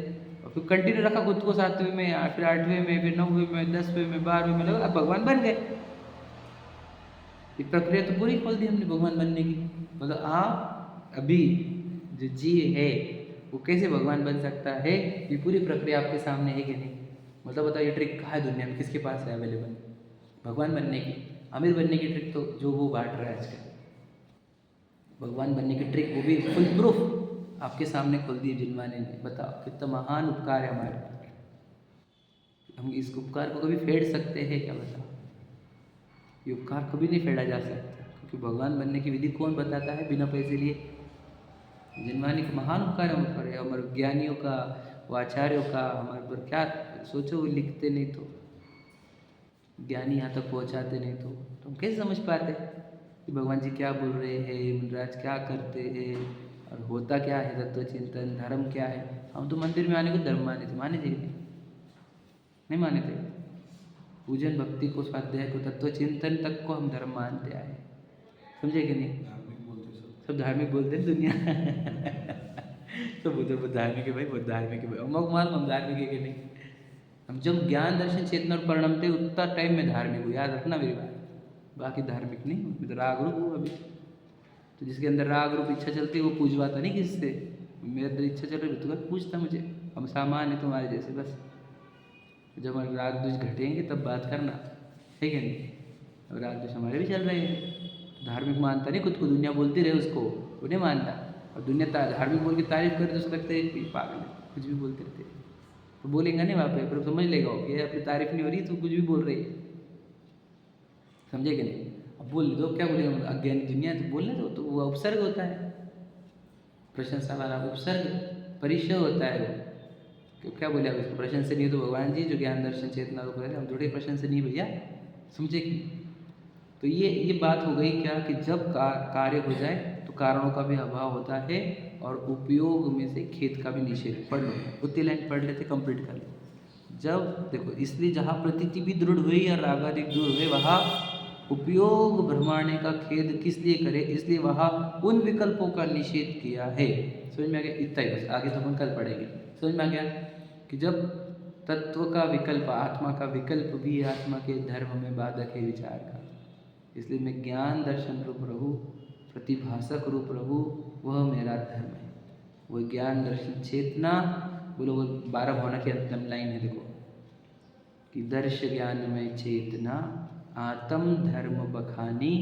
Speaker 1: और फिर कंटिन्यू रखा खुद को 7वें में, फिर 8वें में, फिर 9वें में, 10वें में, 12वें में, लगा अब भगवान बन गए। ये प्रक्रिया तो पूरी खोल दी हमने भगवान बनने की। मतलब आप अभी जो जी है वो कैसे भगवान बन सकता है, ये पूरी प्रक्रिया आपके सामने है कि नहीं। मतलब बताओ ये ट्रिक कहाँ है दुनिया में, किसके पास है अवेलेबल भगवान बनने की। अमीर बनने की ट्रिक तो जो वो बांट रहा है आजकल, भगवान बनने की ट्रिक वो भी फुल प्रूफ आपके सामने खोल दी जिनवाने ने। बताओ कितना महान उपकार है हमारे ऊपर, हम इस उपकार को कभी फेड़ सकते हैं क्या? बताओ, ये उपकार कभी नहीं फेड़ा जा सकता, क्योंकि भगवान बनने की विधि कौन बताता है बिना पैसे लिए? जिनवानी का महान उपकार है हम पर है, हमारे ज्ञानियों का, वो आचार्यों का हमारे पर। क्या सोचो, वो लिखते नहीं तो, ज्ञानी यहाँ तक पहुँचाते नहीं तो हम कैसे समझ पाते कि भगवान जी क्या बोल रहे हैं, मुनिराज क्या करते हैं, और होता क्या है तत्व चिंतन, धर्म क्या है। हम तो मंदिर में आने को धर्म माने थे, माने थे कि नहीं माने थे? पूजन भक्ति को, स्वाध्याय को, तत्व चिंतन तक को हम धर्म मानते आए, समझे कि नहीं?
Speaker 3: धार्मिक बोलते
Speaker 1: सब धार्मिक बोलते हैं दुनिया सब उधर वो धार्मिक है भाई, वो धार्मिक है भाई, हम धार्मिक है कि नहीं? हम जब ज्ञान दर्शन चेतना और परिणाम थे उतना टाइम में धार्मिक हूँ, याद रखना मेरी बात। बाकी धार्मिक नहीं हूँ, मैं तो राग रूप हूँ अभी। तो जिसके अंदर राग रूप इच्छा चलती है वो पूजवाता नहीं किससे, मेरे अंदर इच्छा चल रही तो पूछता मुझे, हम सामान है तुम्हारे जैसे बस। जब हमारे राग द्वेष घटेंगे तब बात करना, है कि नहीं? अब राग द्वेष हमारे भी चल रहे हैं। धार्मिक मानता नहीं खुद को, दुनिया बोलती रहे उसको, वो नहीं मानता। और दुनिया धार्मिक बोल के तारीफ करे तो उसको लगता है पागल है, कुछ भी बोलते रहते। तो बोलेंगे नहीं वहाँ पे, पर समझ लेगा कि अपनी तारीफ नहीं हो रही तो कुछ भी बोल रही है, समझे कि नहीं? अब बोल दो, क्या बोलेगा? अज्ञानी दुनिया तो बोलने दो, तो वो उपसर्ग होता है, प्रशंसा वाला उपसर्ग परिचय होता है वो। क्यों क्या बोले आप इसको? प्रशंसनीय तो भगवान जी जो ज्ञान दर्शन चेतना रूप है, हम थोड़े प्रशंसनीय भैया, समझे कि? तो ये बात हो गई क्या कि जब कार्य हो जाए तो कारणों का भी अभाव होता है और उपयोग में से खेत का भी निषेध। पढ़ लो, उतनी लाइन पढ़ लेते, कंप्लीट कर लो। जब देखो, इसलिए जहाँ प्रतीति भी दृढ़ हुई और रागादिक दूर हुए, वहाँ उपयोग भ्रमाणे का खेद किस लिए करे, इसलिए वहाँ उन विकल्पों का निषेध किया है। समझ में आ गया? इतना ही बस, आगे तो अपन कल पढ़ेंगे। समझ में आ गया कि जब तत्व का विकल्प, आत्मा का विकल्प भी आत्मा के धर्म में बाधक है विचार का, इसलिए मैं ज्ञान दर्शन रूप रहूँ, प्रतिभाषक रूप रहूँ, वह मेरा धर्म है। वो ज्ञान दर्शन चेतना, बोलो वो 12 भावना की अंतिम लाइन है, देखो कि दर्श ज्ञान में चेतना, आत्म धर्म बखानी,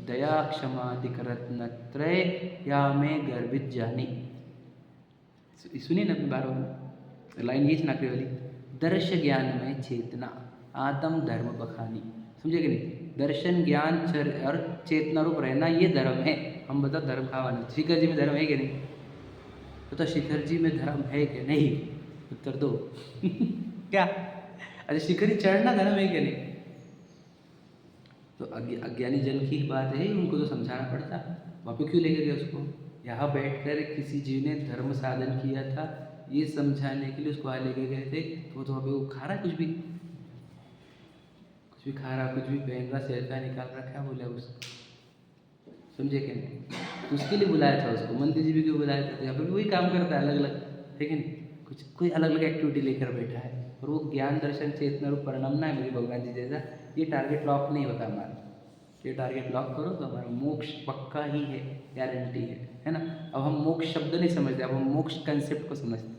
Speaker 1: दया क्षमादिक रत्न त्रय, या में गर्भित जानी। सुनिए ना अपनी 12 लाइन, ये नाकरी वाली, दर्श ज्ञान में चेतना, आत्म धर्म बखानी, समझे कि नहीं? दर्शन ज्ञान और चेतना रूप रहना ये धर्म है। हम बता धर्म खावाना, शिखर जी में धर्म है कि नहीं? तो शिखर जी में धर्म है कि नहीं? उत्तर दो क्या? अरे शिखरी चढ़ना धर्म है कि नहीं? तो अज्ञानी जन की बात है, उनको तो समझाना पड़ता। वहाँ पे क्यों लेके गए उसको? यहाँ बैठकर किसी जीव ने धर्म साधन किया था, ये समझाने के लिए उसको वहाँ लेके गए थे। तो वहाँ पे वो खा रहा, कुछ भी खा रहा, कुछ भी पहन रहा, सेल्फा निकाल रहा, क्या बोला उसको? समझे कि नहीं? तो उसके लिए बुलाया था उसको, मंदिर जी भी क्यों बुलाया था? यहाँ पर भी वही काम करता है, अलग अलग, है कि नहीं? कुछ कोई अलग अलग एक्टिविटी लेकर बैठा है, और वो ज्ञान दर्शन चेतना रूप परिणाम ना है मेरे भगवान जी जैसा। ये टारगेट लॉक नहीं होता हमारा। ये टारगेट लॉक करो तो हमारा मोक्ष पक्का ही है, गारंटी है ना? अब हम मोक्ष शब्द नहीं समझते, अब हम मोक्ष कंसेप्ट को समझते,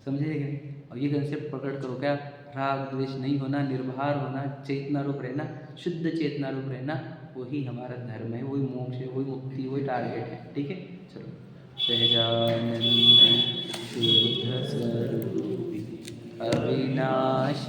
Speaker 1: समझे कि नहीं? और ये कंसेप्ट प्रकट करो, क्या? राग द्वेष नहीं होना, निर्भर होना, चेतना रूप रहना, शुद्ध चेतना रूप रहना, वही हमारा धर्म है, वही मोक्ष है, वही मुक्ति, वही टारगेट है। ठीक है, चलो। सहजानंद शुद्ध स्वरूप अविनाश